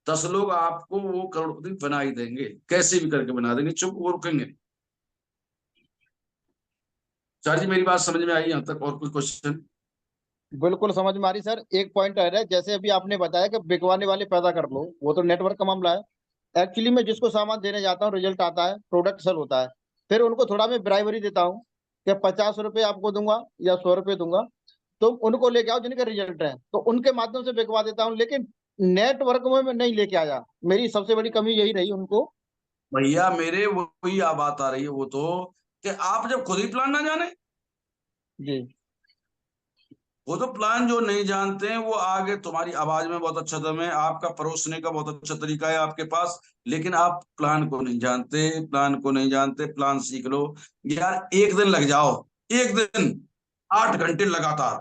10 लोग आपको वो करोड़पति बना ही देंगे, कैसे भी करके बना देंगे, चुप वो रुकेंगे नहीं। चार जी मेरी बात समझ में आई यहाँ तक? और कोई क्वेश्चन? बिल्कुल समझ में आ रही सर। एक पॉइंट है, जैसे अभी आपने बताया कि बिकवाने वाले पैदा कर लो, वो तो नेटवर्क का मामला है। एक्चुअली मैं जिसको सामान देने जाता हूँ, रिजल्ट आता है, प्रोडक्ट सेल होता है, फिर उनको थोड़ा मैं ब्राइवरी देता हूँ कि 50 रुपये आपको दूंगा या 100 रुपये दूंगा, तो उनको लेके आओ जिनके रिजल्ट है, तो उनके माध्यम से बिकवा देता हूँ। लेकिन नेटवर्क में मैं नहीं लेके आया, मेरी सबसे बड़ी कमी यही रही उनको। भैया मेरे वही बात आ रही है वो तो, कि आप जब खुद ही प्लान ना जाने, जी वो तो प्लान जो नहीं जानते हैं वो आगे तुम्हारी आवाज में बहुत अच्छा दम है, आपका परोसने का बहुत अच्छा तरीका है आपके पास, लेकिन आप प्लान को नहीं जानते, प्लान को नहीं जानते। प्लान सीख लो यार, एक दिन लग जाओ, एक दिन 8 घंटे लगातार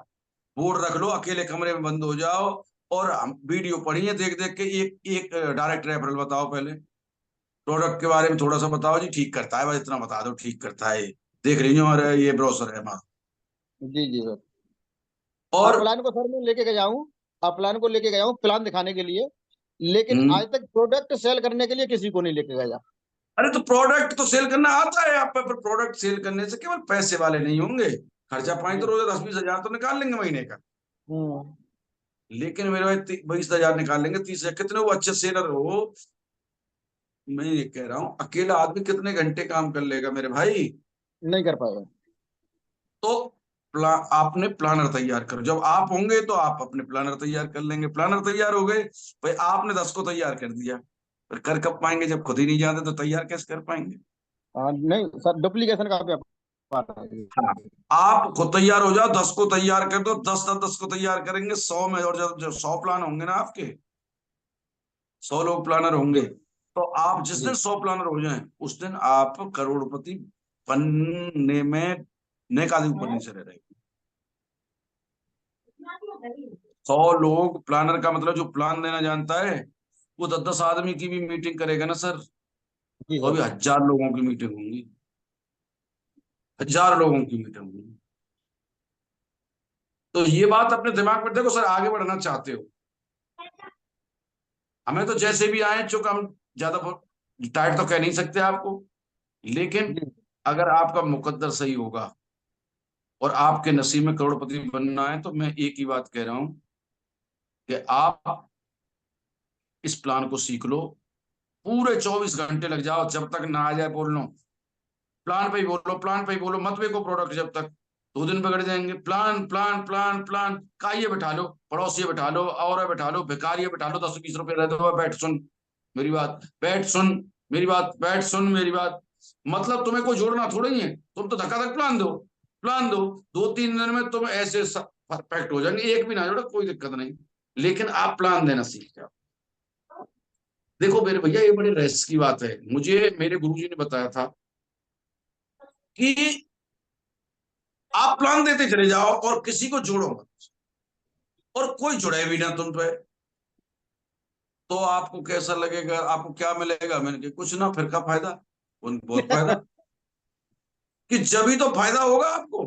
बोर्ड रख लो, अकेले कमरे में बंद हो जाओ और वीडियो पढ़िए देख देख के। एक एक डायरेक्ट रेफरल बताओ, पहले प्रोडक्ट के बारे में थोड़ा सा बताओ, जी ठीक करता है, बस इतना बता दो ठीक करता है, देख लीजिए हमारा ये ब्रोशर है हमारा। जी जी सर। और अपलाइन को सर मैं लेके गया हूँ, अपलाइन को लेके गया हूँ प्लान दिखाने के लिए, लेकिन हम्म आज तक प्रोडक्ट सेल करने के लिए किसी को नहीं लेके गया। अरे तो प्रोडक्ट तो सेल करना आता है आप पर प्रोडक्ट सेल करने से केवल पैसे वाले नहीं होंगे, खर्चा पानी तो जी। रोज 10-20 हजार तो निकाल लेंगे महीने का। हम्म। लेकिन मेरे भाई 20 हजार निकाल लेंगे, 30 हजार कितने वो अच्छे सेलर हो। मैं ये कह रहा हूँ अकेला आदमी कितने घंटे काम कर लेगा मेरे भाई? नहीं कर पाएगा। तो आपने प्लानर तैयार करो, जब आप होंगे तो आप अपने प्लानर तैयार कर लेंगे, प्लानर तैयार हो गए, भाई आपने 10 को तैयार कर दिया, पर कर कब पाएंगे जब खुद ही नहीं जानते, तो तैयार कैसे कर पाएंगे? हाँ नहीं सर, डुप्लीकेशन का व्यापार है। हाँ, आप खुद तैयार हो जाओ, 10 को तैयार कर दो, 10 को तैयार करेंगे 100 में, और जब जब 100 प्लान होंगे ना आपके, 100 लोग प्लानर होंगे, तो आप जिस दिन जी 100 प्लानर हो जाएं उस दिन आप करोड़पति बनने में नेक आदमी ऊपर नहीं से रह रहे। 100 लोग प्लानर का मतलब जो प्लान देना जानता है, वो 10-10 आदमी की भी मीटिंग करेगा ना सर, जी तो सर। अभी 1000 लोगों की मीटिंग होंगी, 1000 लोगों की मीटिंग होंगी। तो ये बात अपने दिमाग में देखो सर, आगे बढ़ना चाहते हो, हमें तो जैसे भी आए चूंकि हम ज्यादा टाइट तो कह नहीं सकते आपको, लेकिन जी अगर आपका मुकद्दर सही होगा और आपके नसीब में करोड़पति बनना है, तो मैं एक ही बात कह रहा हूं कि आप इस प्लान को सीख लो, पूरे 24 घंटे लग जाओ, जब तक ना आ जाए बोल लो, प्लान पे ही बोलो, प्लान पे ही बोलो, मत बेको प्रोडक्ट जब तक, 2 दिन बिगड़ जाएंगे। प्लान प्लान प्लान प्लान, काइये बैठा लो, पड़ोसी बैठा लो, और बैठा लो, भिखारी बैठा लो, 10-20 रुपए रहते हो, बैठ सुन मेरी बात, बैठ सुन मेरी बात, बैठ सुन मेरी बात, मतलब तुम्हें कोई जोड़ना थोड़ा ही है, तुम तो धक्का प्लान दो, प्लान दो, 2-3 दिन में तुम ऐसे परफेक्ट हो जाएंगे, एक भी ना जोड़ो कोई दिक्कत नहीं, लेकिन आप प्लान देना सीख जाओ। देखो मेरे भैया ये बड़े रहस्य की बात है, मुझे मेरे गुरुजी ने बताया था कि आप प्लान देते चले जाओ और किसी को जोड़ो मत, और कोई जुड़े भी ना तुम पे, तो आपको कैसा लगेगा, आपको क्या मिलेगा? मैंने कहा कुछ ना, फिर का फायदा, बहुत फायदा, कि जब ही तो फायदा होगा आपको,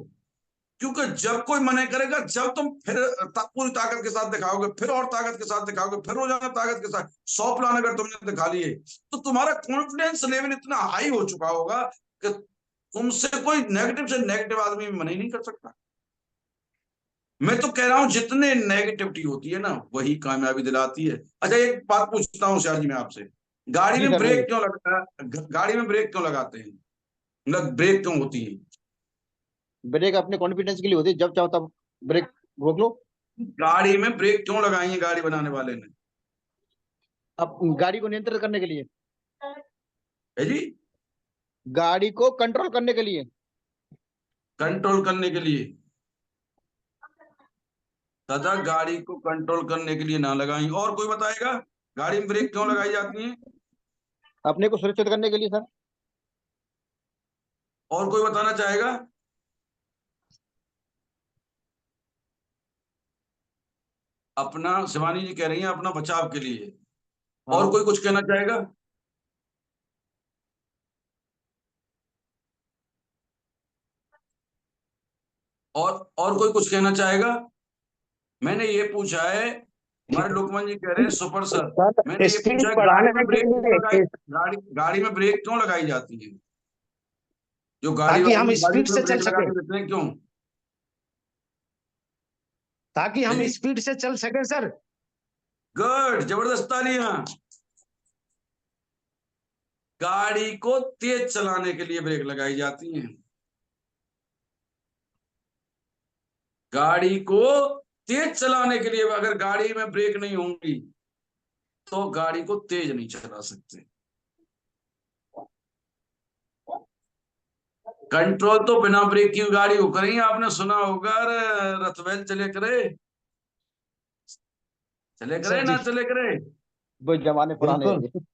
क्योंकि जब कोई मना करेगा, जब तुम फिर पूरी ताकत के साथ दिखाओगे, फिर और ताकत के साथ दिखाओगे, फिर रोजाना ताकत के साथ 100 प्लान अगर तुमने दिखा लिए, तो तुम्हारा कॉन्फिडेंस लेवल इतना हाई हो चुका होगा कि तुमसे कोई नेगेटिव से नेगेटिव आदमी मना ही नहीं कर सकता। मैं तो कह रहा हूं जितने नेगेटिविटी होती है ना वही कामयाबी दिलाती है। अच्छा एक बात पूछता हूँ शाह जी मैं आपसे, गाड़ी जी में सर बोलिए। ब्रेक क्यों लगता है, गाड़ी में ब्रेक क्यों लगाते हैं, मतलब ब्रेक क्यों होती है? ब्रेक अपने कॉन्फिडेंस के लिए होती है, जब चाहो तब ब्रेक रोक लो। गाड़ी में ब्रेक क्यों लगाई है गाड़ी बनाने वाले ने? अब गाड़ी को नियंत्रित करने के लिए, है जी, गाड़ी को कंट्रोल करने के लिए। कंट्रोल करने के लिए। तथा गाड़ी को कंट्रोल करने के लिए ना लगाई, और कोई बताएगा गाड़ी में ब्रेक क्यों लगाई जाती है? अपने को सुरक्षित करने के लिए सर। और कोई बताना चाहेगा? अपना, शिवानी जी कह रही हैं अपना बचाव के लिए, और हाँ कोई कुछ कहना चाहेगा? और कोई कुछ कहना चाहेगा? मैंने ये पूछा है, हमारे लोकमान जी कह रहे हैं सुपर सर, मैंने सर ये स्पीड पूछा है गाड़ी बढ़ाने में के ब्रेक क्यों लगाई, लिए, गाड़ी में ब्रेक क्यों लगाई जाती है? जो गाड़ी ताकि वाले हम गाड़ी स्पीड में से चल ब्रेक लगा सके, के देते हैं, क्यों? ताकि है हम जी, स्पीड से चल सके सर। गुड, जबरदस्त तालियां। गाड़ी को तेज चलाने के लिए ब्रेक लगाई जाती हैं। गाड़ी को तेज चलाने के लिए, अगर गाड़ी में ब्रेक नहीं होंगी तो गाड़ी को तेज नहीं चला सकते। कंट्रोल तो बिना ब्रेक की गाड़ी हो करेंगे, आपने सुना होगा, अरे रथ बैल चले करे, चले करे सर ना जी चले करे, वो जमाने पुराने बिल्कुल। हैं।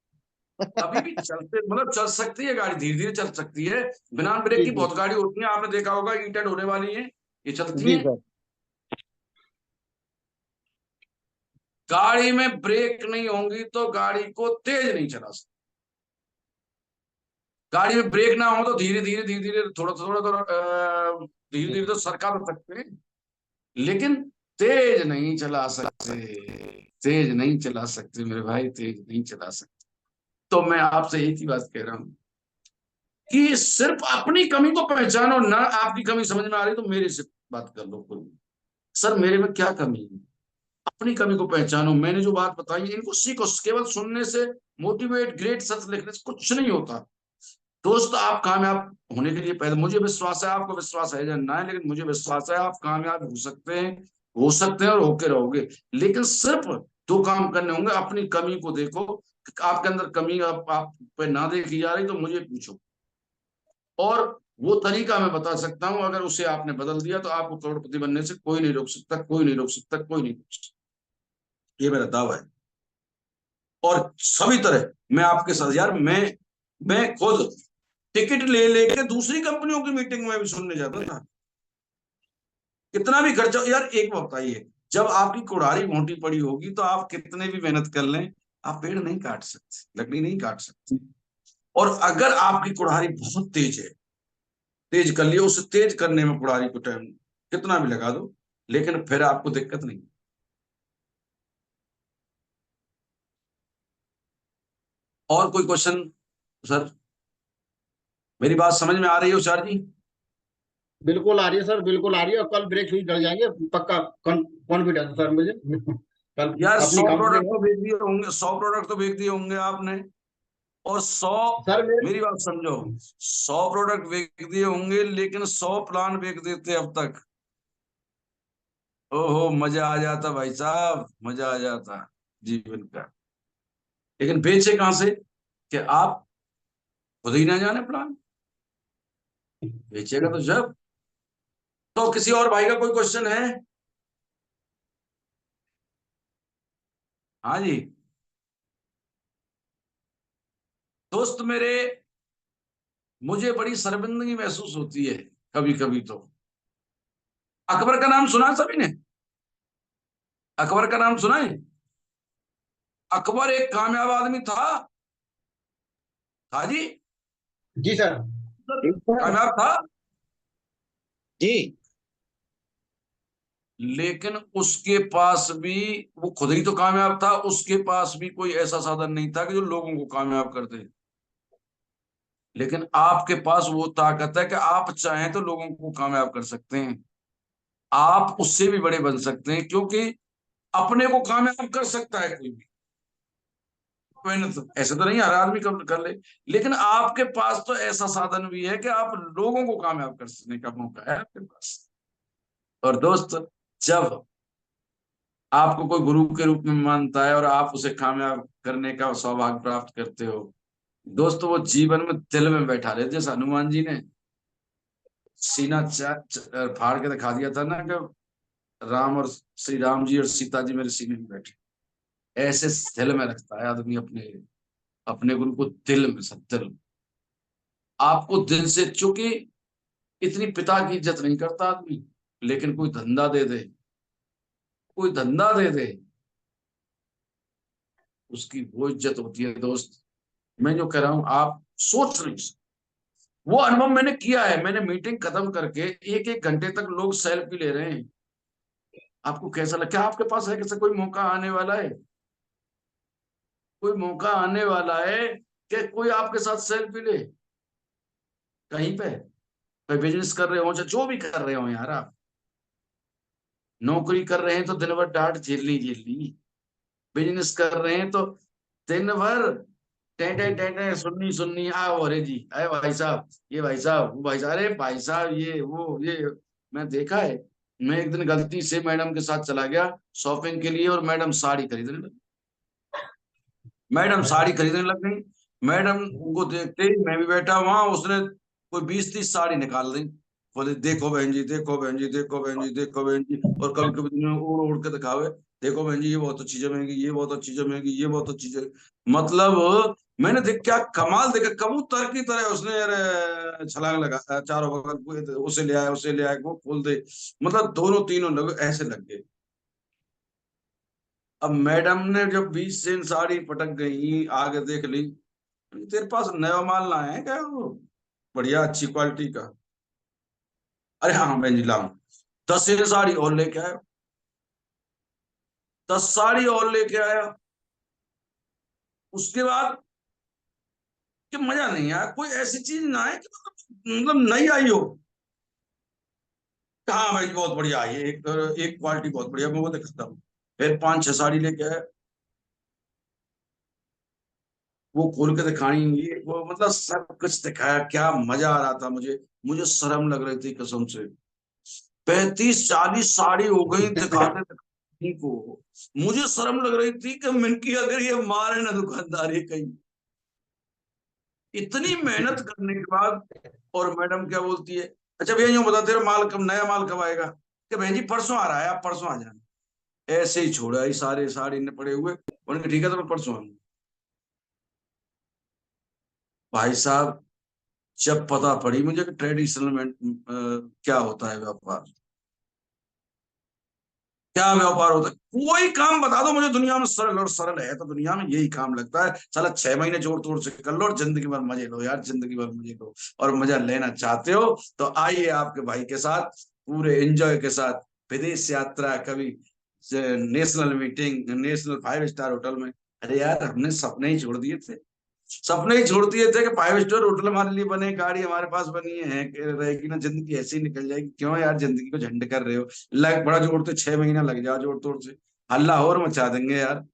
अभी भी चलते, मतलब चल सकती है गाड़ी, धीरे धीरे चल सकती है। बिना ब्रेक जी की जी बहुत गाड़ी होती है, आपने देखा होगा, ईंटें ढोने वाली है, ये चलती जी हैं। सर। गाड़ी में ब्रेक नहीं होंगी तो गाड़ी को तेज नहीं चला सकते। गाड़ी में ब्रेक ना हो तो धीरे धीरे धीरे धीरे, थोड़ा थोड़ा थोड़ा धीरे धीरे तो सरका तो सकते हैं, लेकिन तेज नहीं चला सकते। तेज नहीं चला सकते मेरे भाई, तेज नहीं चला सकते। तो मैं आपसे एक ही बात कह रहा हूं कि सिर्फ अपनी कमी को पहचानो ना, आपकी कमी समझ में आ रही तो मेरे से बात कर लो कोई, सर मेरे में क्या कमी है, अपनी कमी को पहचानो। मैंने जो बात बताई है इनको सीखो, केवल सुनने से, मोटिवेट ग्रेट सच लिखने से कुछ नहीं होता। दोस्त आप कामयाब होने के लिए, पहले मुझे विश्वास है, आपको विश्वास है या ना है, लेकिन मुझे विश्वास है आप कामयाब हो सकते हैं, हो सकते हैं और होके रहोगे। लेकिन सिर्फ दो काम करने होंगे, अपनी कमी को देखो, आपके अंदर कमी आप पे ना देखी जा रही तो मुझे पूछो, और वो तरीका मैं बता सकता हूं, अगर उसे आपने बदल दिया तो आपको करोड़पति बनने से कोई नहीं रोक सकता, कोई नहीं रोक सकता, कोई नहीं रोक सकता। ये मेरा दावा है। और सभी तरह मैं आपके साथ यार, मैं खुद टिकट ले लेके दूसरी कंपनियों की मीटिंग में भी सुनने जाता था। कितना भी खर्चा यार, एक बात बताइए, जब आपकी कुड़ारी मोटी पड़ी होगी तो आप कितने भी मेहनत कर लें, आप पेड़ नहीं काट सकते, लकड़ी नहीं काट सकते। और अगर आपकी कुड़ारी बहुत तेज है, तेज कर लिया, उसे तेज करने में कुड़ारी को टाइम कितना भी लगा दो, लेकिन फिर आपको दिक्कत नहीं। और कोई क्वेश्चन सर? मेरी बात समझ में आ रही है उषार जी? बिल्कुल आ रही है सर, बिल्कुल आ रही है, और कल ब्रेक हुई चढ़ जाएंगे पक्का। कॉन्फिडेंस सर मुझे। कल यार अपनी 100 कंपनी प्रोडक्ट में। तो बेच दिए होंगे, 100 प्रोडक्ट तो बेच दिए होंगे आपने, और 100, सर मेरे मेरी बात समझो, 100 प्रोडक्ट बेच दिए होंगे, लेकिन 100 प्लान बेच देते अब तक, ओहो मजा आ जाता भाई साहब, मजा आ जाता जीवन का। लेकिन बेचे कहां से? कि आप खुद ही ना जाने प्लान, बेचेगा तो जब। तो किसी और भाई का कोई क्वेश्चन है? हाँ जी। दोस्त मेरे, मुझे बड़ी शर्मिंदगी महसूस होती है कभी कभी तो। अकबर का नाम सुना है सभी ने? अकबर का नाम सुना है? अकबर एक कामयाब आदमी था। था जी? जी सर। कामयाब था, जी लेकिन उसके पास भी, वो खुद ही तो कामयाब था, उसके पास भी कोई ऐसा साधन नहीं था कि जो लोगों को कामयाब कर दे। लेकिन आपके पास वो ताकत है कि आप चाहें तो लोगों को कामयाब कर सकते हैं, आप उससे भी बड़े बन सकते हैं, क्योंकि अपने को कामयाब कर सकता है कोई भी। मेहनत ऐसे तो नहीं हर आदमी कर ले, लेकिन आपके पास तो ऐसा साधन भी है कि आप लोगों को कामयाब कर सकने का मौका है आपके पास। और दोस्त, जब आपको कोई गुरु के रूप में मानता है और आप उसे कामयाब करने का सौभाग्य प्राप्त करते हो, दोस्तों वो जीवन में दिल में बैठा ले, जैसे हनुमान जी ने सीना फाड़ के दिखा दिया था ना कि राम और श्री राम जी और सीता जी मेरे सीने में बैठे। ऐसे दिल में रखता है आदमी अपने, अपने गुरु को दिल में, सब दिल में। आपको दिल से, चूंकि इतनी पिता की इज्जत नहीं करता आदमी, लेकिन कोई धंधा दे दे, कोई धंधा दे दे, उसकी वो इज्जत होती है दोस्त। मैं जो कह रहा हूं आप सोच नहीं सकते, वो अनुभव मैंने किया है। मैंने मीटिंग खत्म करके 1-1 घंटे तक लोग सेल्फी ले रहे हैं। आपको कैसा लगा? क्या आपके पास है कैसा कोई मौका आने वाला है? कोई मौका आने वाला है कि कोई आपके साथ सेल्फी ले कहीं पे? कोई बिजनेस कर रहे हो चाहे जो भी कर रहे हो यार, आप नौकरी कर रहे हैं तो दिन भर डांट झेलनी, बिजनेस कर रहे हैं तो दिन भर टेंटे टेंटे सुननी सुननी, आओ अरे जी, अरे भाई साहब, ये भाई साहब, वो भाई साहब, अरे भाई साहब, ये वो ये। मैं देखा है। मैं एक दिन गलती से मैडम के साथ चला गया शॉपिंग के लिए, और मैडम साड़ी खरीदने लगी। मैडम साड़ी खरीदने लग गई। मैडम को देखते ही मैं भी बैठा वहां, उसने कोई 20-30 साड़ी निकाल दी। बोले देखो बहन जी, देखो बहन जी, देखो बहन जी, देखो बहन जी। और कभी कभी उड़ उड़ के दिखावे, देखो बहन जी, ये बहुत अच्छी चीजें महंगी, ये बहुत अच्छी चीजें महंगी, ये बहुत अच्छी चीजें। मतलब मैंने देख क्या कमाल देखा, कबूतर की तरह उसने यार छलांग लगा चारों बगल, उसे ले आया, उसे ले आया, वो खोल दे। मतलब दोनों तीनों लोग ऐसे लग गए। अब मैडम ने जब 20 सेंट साड़ी पटक गई, आगे देख ली, तेरे पास नया माल ना है क्या, वो बढ़िया अच्छी क्वालिटी का? अरे हाँ हाँ बहन जी लाऊं। 10 साड़ी और लेके आया, 10 साड़ी और लेके आया। उसके बाद कि मजा नहीं आया, कोई ऐसी चीज ना है कि मतलब नई आई हो। हाँ भाई बहुत बढ़िया आई है, एक एक क्वालिटी बहुत बढ़िया, मैं वो दिखाता हूँ। फिर 5-6 साड़ी लेके आया, वो खोल के दिखाई, ये वो मतलब सब कुछ दिखाया, क्या मजा आ रहा था मुझे। मुझे शर्म लग रही थी कसम से। 35-40 साड़ी हो गई दिखाते दिखाते को। मुझे शर्म लग रही थी कि मिनकी अगर ये मारे ना दुकानदारी कहीं, इतनी मेहनत करने के बाद। और मैडम क्या बोलती है, अच्छा भैया यूं बता, तेरा माल कब, नया माल कब आएगा? कि बहन जी परसों आ रहा है, आप परसों आ जाना। ऐसे ही छोड़ा, ये सारे साड़ी ने पड़े हुए। उन्होंने ठीक है तो मैं परसों आऊंगा। भाई साहब, जब पता पड़ी मुझे कि ट्रेडिशनल में क्या होता है व्यापार, क्या व्यापार होता है, कोई काम बता दो मुझे दुनिया में सरल, और सरल है तो दुनिया में यही काम लगता है। साला 6 महीने जोड़ तोड़ से कर लो और जिंदगी भर मजे लो यार, जिंदगी भर मजे लो। और मजा लेना चाहते हो तो आइए आपके भाई के साथ, पूरे एंजॉय के साथ, विदेश यात्रा, कभी national meeting, national 5 star hotel में। अरे यार हमने सपने ही छोड़ दिए थे, सपने ही छोड़ दिए थे कि 5 स्टार होटल हमारे लिए बने, गाड़ी हमारे पास बनी है रहेगी ना, जिंदगी ऐसे ही निकल जाएगी। क्यों यार जिंदगी को झंड कर रहे हो? लग बड़ा जोड़ते 6 महीना लग जाओ जोड़ तोड़ से, हल्ला और मचा देंगे यार,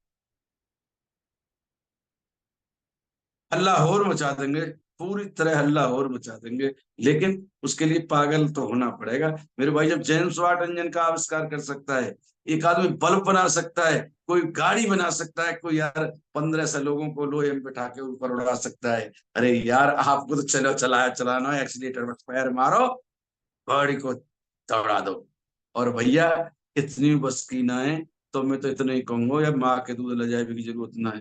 हल्ला और मचा देंगे, पूरी तरह हल्ला और मचा देंगे। लेकिन उसके लिए पागल तो होना पड़ेगा मेरे भाई। जब जेम्स वाट इंजन का आविष्कार कर सकता है, एक आदमी बल्ब बना सकता है, कोई गाड़ी बना सकता है, कोई यार 1500 लोगों को लोहे में बैठा के ऊपर उड़ा सकता है। अरे यार आपको तो चलो चलाया चलाना है, एक्सीलेटर में पैर मारो, गाड़ी को दौड़ा दो। और भैया इतनी बस की ना है, तो मैं तो इतना ही कहूंगा यार, माँ के दूध ले जाए की जरूरत ना है।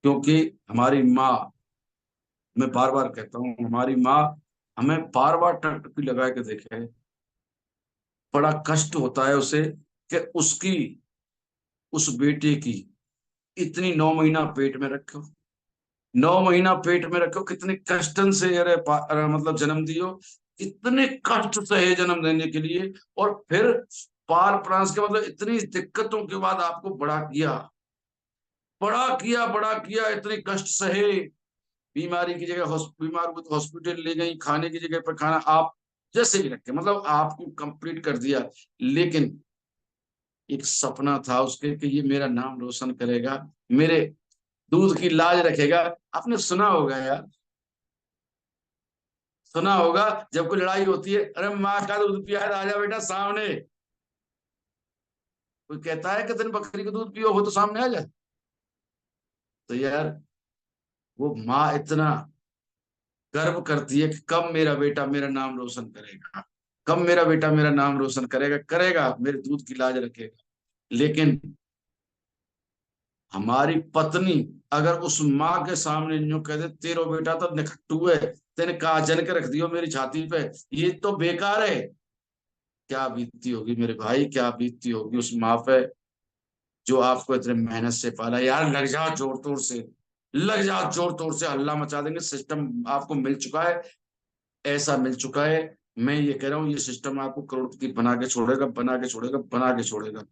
क्योंकि हमारी माँ, मैं बार बार कहता हूँ, हमारी माँ हमें बार बार टकटकी लगा के देखे, बड़ा कष्ट होता है उसे कि उसकी, उस बेटे की इतनी 9 महीना पेट में रखो, 9 महीना पेट में रखो, कितने कष्टन से अरे मतलब जन्म दियो, कितने कष्ट सहे जन्म देने के लिए। और फिर पाल प्रांस के मतलब इतनी दिक्कतों के बाद आपको बड़ा किया, बड़ा किया, बड़ा किया, इतने कष्ट सहे। बीमारी की जगह बीमार को तो हॉस्पिटल ले गई, खाने की जगह पर खाना, आप जैसे भी रखे, मतलब आपको कंप्लीट कर दिया। लेकिन एक सपना था उसके कि ये मेरा नाम रोशन करेगा, मेरे दूध की लाज रखेगा। आपने सुना होगा यार, सुना होगा, जब कोई लड़ाई होती है, अरे माँ का दूध पिया है, आजा बेटा सामने। कोई कहता है कि तुम बकरी का दूध पियो हो तो सामने आ जाए? तो यार वो माँ इतना गर्व करती है कि कब मेरा बेटा मेरा नाम रोशन करेगा, कब मेरा बेटा मेरा नाम रोशन करेगा, करेगा मेरे दूध की लाज रखेगा। लेकिन हमारी पत्नी अगर उस माँ के सामने यूं कह दे, तेरो बेटा तो निखट्टू है, तेने काजल के रख दियो मेरी छाती पे, ये तो बेकार है, क्या बीतती होगी मेरे भाई, क्या बीतती होगी उस माँ पे जो आपको इतने मेहनत से पाला। यार लग जाओ जोर तोड़ से, लग जा जोर तोर से हल्ला मचा देंगे। सिस्टम आपको मिल चुका है, ऐसा मिल चुका है। मैं ये कह रहा हूँ ये सिस्टम आपको करोड़पति बना के छोड़ेगा, बना के छोड़ेगा, बना के छोड़ेगा।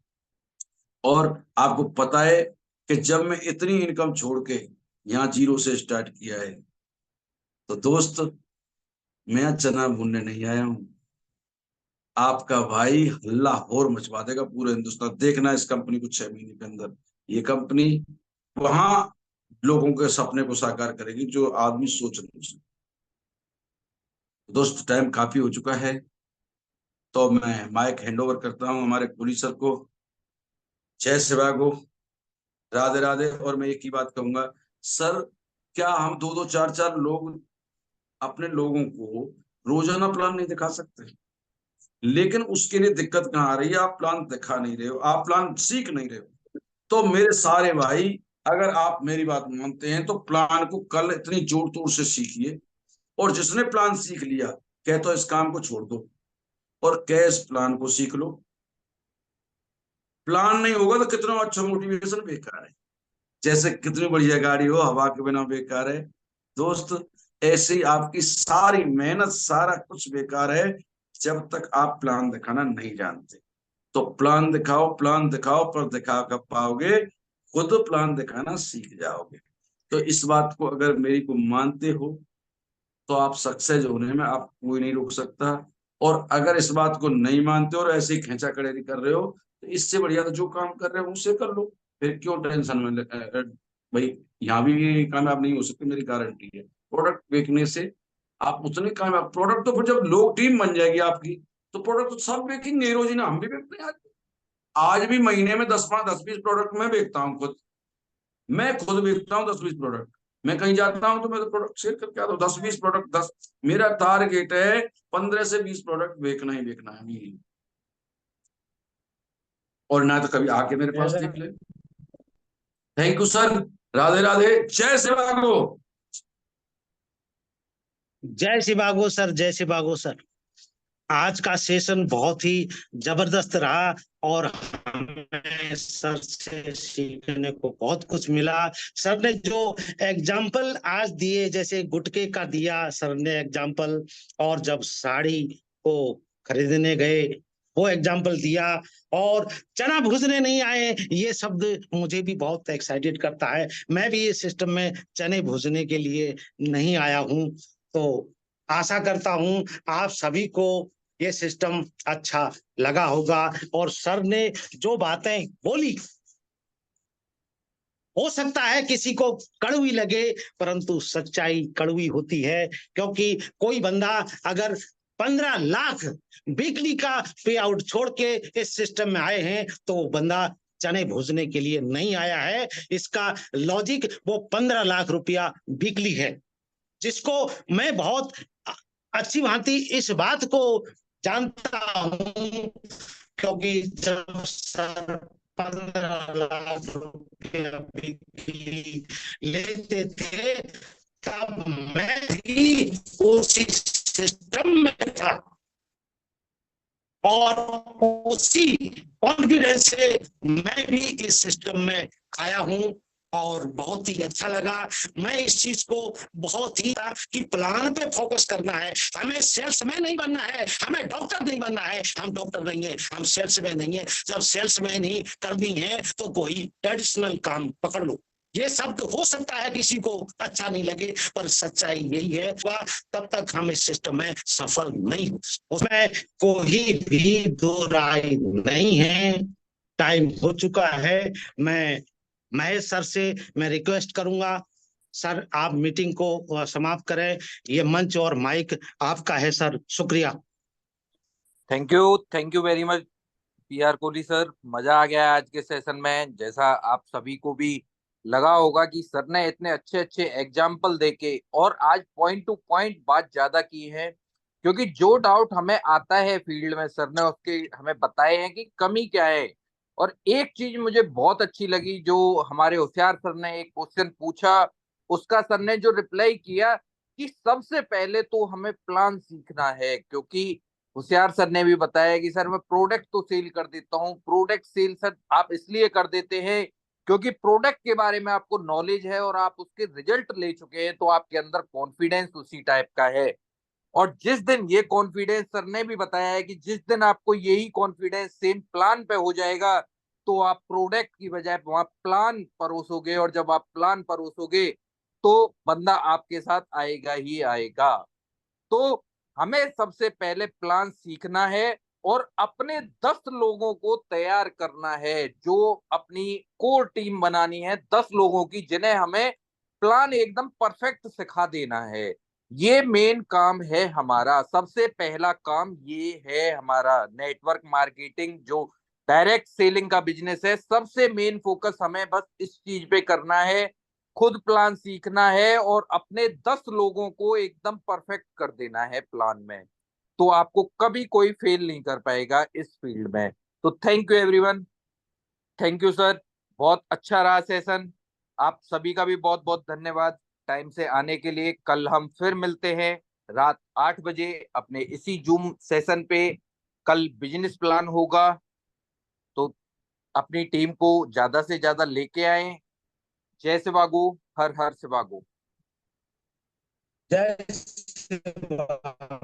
और आपको पता है कि जब मैं इतनी इनकम छोड़ के यहाँ जीरो से स्टार्ट किया है, तो दोस्त मैं चना भूनने नहीं आया हूँ। आपका भाई हल्ला और मचवा देगा पूरे हिंदुस्तान। देखना इस कंपनी को 6 महीने के अंदर, ये कंपनी वहां लोगों के सपने को साकार करेगी जो आदमी सोच नहीं सकता। दोस्त टाइम काफी हो चुका है, तो मैं माइक हैंडओवर करता हूं हमारे पुलिस सर को। जय शिवागो, राधे राधे। और मैं एक ही बात कहूंगा सर, क्या हम दो दो चार चार लोग अपने लोगों को रोजाना प्लान नहीं दिखा सकते? लेकिन उसके लिए दिक्कत कहाँ आ रही है? आप प्लान दिखा नहीं रहे हो, आप प्लान सीख नहीं रहे हो। तो मेरे सारे भाई, अगर आप मेरी बात मानते हैं तो प्लान को कल इतनी जोर तोड़ से सीखिए। और जिसने प्लान सीख लिया, कह तो इस काम को छोड़ दो और कैश प्लान को सीख लो। प्लान नहीं होगा तो कितना अच्छा मोटिवेशन बेकार है। जैसे कितनी बढ़िया गाड़ी हो, हवा के बिना बेकार है। दोस्त ऐसे ही आपकी सारी मेहनत, सारा कुछ बेकार है जब तक आप प्लान दिखाना नहीं जानते। तो प्लान दिखाओ, प्लान दिखाओ, पर दिखा कब पाओगे? खुद प्लान दिखाना सीख जाओगे। तो इस बात को अगर मेरी को मानते हो तो आप सक्सेस होने में आप कोई नहीं रोक सकता। और अगर इस बात को नहीं मानते और ऐसे ही खेचा खड़ेरी कर रहे हो, तो इससे बढ़िया तो जो काम कर रहे हो उसे कर लो। फिर क्यों टेंशन में भाई यहाँ भी ये कामयाब नहीं हो सकते, मेरी गारंटी है। प्रोडक्ट बेचने से आप उतने कामयाब, प्रोडक्ट तो फिर जब लोग टीम बन जाएगी आपकी, तो प्रोडक्ट तो सब बेचेंगे रोज ही ना, हम भी बेचते हैं। आज भी महीने में 10-20 प्रोडक्ट मैं बेचता हूँ खुद। मैं खुद बेचता हूँ 10-20 प्रोडक्ट। मैं कहीं जाता हूँ तो मैं तो प्रोडक्ट सेल करके आता हूँ। 10-20 प्रोडक्ट, 10, मेरा टारगेट है 15 से 20 प्रोडक्ट बेचना ही बेचना है मेरी। और ना तो कभी आके मेरे पास देख ले। Thank you sir, Radhe Radhe, जय शिवागो। जय शिवागो सर, जय शिवागो सर। आज का सेशन बहुत ही जबरदस्त रहा और हमें सर से सीखने को बहुत कुछ मिला। सर ने जो एग्जाम्पल आज दिए, जैसे गुटके का दिया सर ने एग्जाम्पल, और जब साड़ी को खरीदने गए वो एग्जाम्पल दिया, और चना भूजने नहीं आए ये शब्द मुझे भी बहुत एक्साइटेड करता है। मैं भी इस सिस्टम में चने भूजने के लिए नहीं आया हूँ। तो आशा करता हूँ आप सभी को ये सिस्टम अच्छा लगा होगा। और सर ने जो बातें बोली, हो सकता है किसी को कड़वी लगे, परंतु सच्चाई कड़वी होती है। क्योंकि कोई बंदा अगर 15 लाख वीकली का पे आउट छोड़ के इस सिस्टम में आए हैं, तो वो बंदा चने भूजने के लिए नहीं आया है। इसका लॉजिक वो 15 लाख रुपया वीकली है, जिसको मैं बहुत अच्छी भांति इस बात को जानता हूं। क्योंकि जब सर 15 लाख रुपया बिक्री लेते थे, तब मैं भी उसी सिस्टम में था और उसी कॉन्फिडेंस से मैं भी इस सिस्टम में आया हूं और बहुत ही अच्छा लगा। मैं इस चीज को बहुत ही कि प्लान पे फोकस करना है। हमें सेल्समैन नहीं बनना है, हमें डॉक्टर नहीं बनना है। हम डॉक्टर नहीं है, हम सेल्समैन नहीं है। जब सेल्समैन ही करनी है तो कोई ट्रेडिशनल काम पकड़ लो। ये शब्द हो सकता है किसी को अच्छा नहीं लगे, पर सच्चाई यही है। तब तक हम इस सिस्टम में सफल नहीं हो, उसमें कोई भी दो राय नहीं है। टाइम हो चुका है। मैं महेश सर से मैं रिक्वेस्ट करूंगा, सर आप मीटिंग को समाप्त करें। ये मंच और माइक आपका है सर। शुक्रिया। Thank you very much P R Kohli sir. मजा आ गया आज के सेशन में। जैसा आप सभी को भी लगा होगा कि सर ने इतने अच्छे अच्छे एग्जाम्पल देके और आज पॉइंट टू पॉइंट बात ज्यादा की है, क्योंकि जो डाउट हमें आता है फील्ड में सर ने उसके हमें बताए हैं कि कमी क्या है। और एक चीज मुझे बहुत अच्छी लगी, जो हमारे होशियार सर ने एक क्वेश्चन पूछा, उसका सर ने जो रिप्लाई किया कि सबसे पहले तो हमें प्लान सीखना है। क्योंकि होशियार सर ने भी बताया कि सर मैं प्रोडक्ट तो सेल कर देता हूँ, प्रोडक्ट सेल सर आप इसलिए कर देते हैं क्योंकि प्रोडक्ट के बारे में आपको नॉलेज है और आप उसके रिजल्ट ले चुके हैं, तो आपके अंदर कॉन्फिडेंस उसी टाइप का है। और जिस दिन ये कॉन्फिडेंस, सर ने भी बताया है कि जिस दिन आपको यही कॉन्फिडेंस सेम प्लान पे हो जाएगा, तो आप प्रोडक्ट की बजाय वहां प्लान परोसोगे, और जब आप प्लान परोसोगे तो बंदा आपके साथ आएगा ही आएगा। तो हमें सबसे पहले प्लान सीखना है और अपने 10 लोगों को तैयार करना है, जो अपनी कोर टीम बनानी है 10 लोगों की, जिन्हें हमें प्लान एकदम परफेक्ट सिखा देना है। ये मेन काम है हमारा, सबसे पहला काम ये है हमारा। नेटवर्क मार्केटिंग जो डायरेक्ट सेलिंग का बिजनेस है, सबसे मेन फोकस हमें बस इस चीज पे करना है, खुद प्लान सीखना है और अपने 10 लोगों को एकदम परफेक्ट कर देना है प्लान में। तो आपको कभी कोई फेल नहीं कर पाएगा इस फील्ड में। तो thank you everyone, thank you sir, बहुत अच्छा रहा सेशन। आप सभी का भी बहुत बहुत धन्यवाद टाइम से आने के लिए। कल हम फिर मिलते हैं रात 8 बजे अपने इसी जूम सेशन पे। कल बिजनेस प्लान होगा, तो अपनी टीम को ज्यादा से ज्यादा लेके आए। जय शिवागो, हर हर शिवागो। जय श्री राम।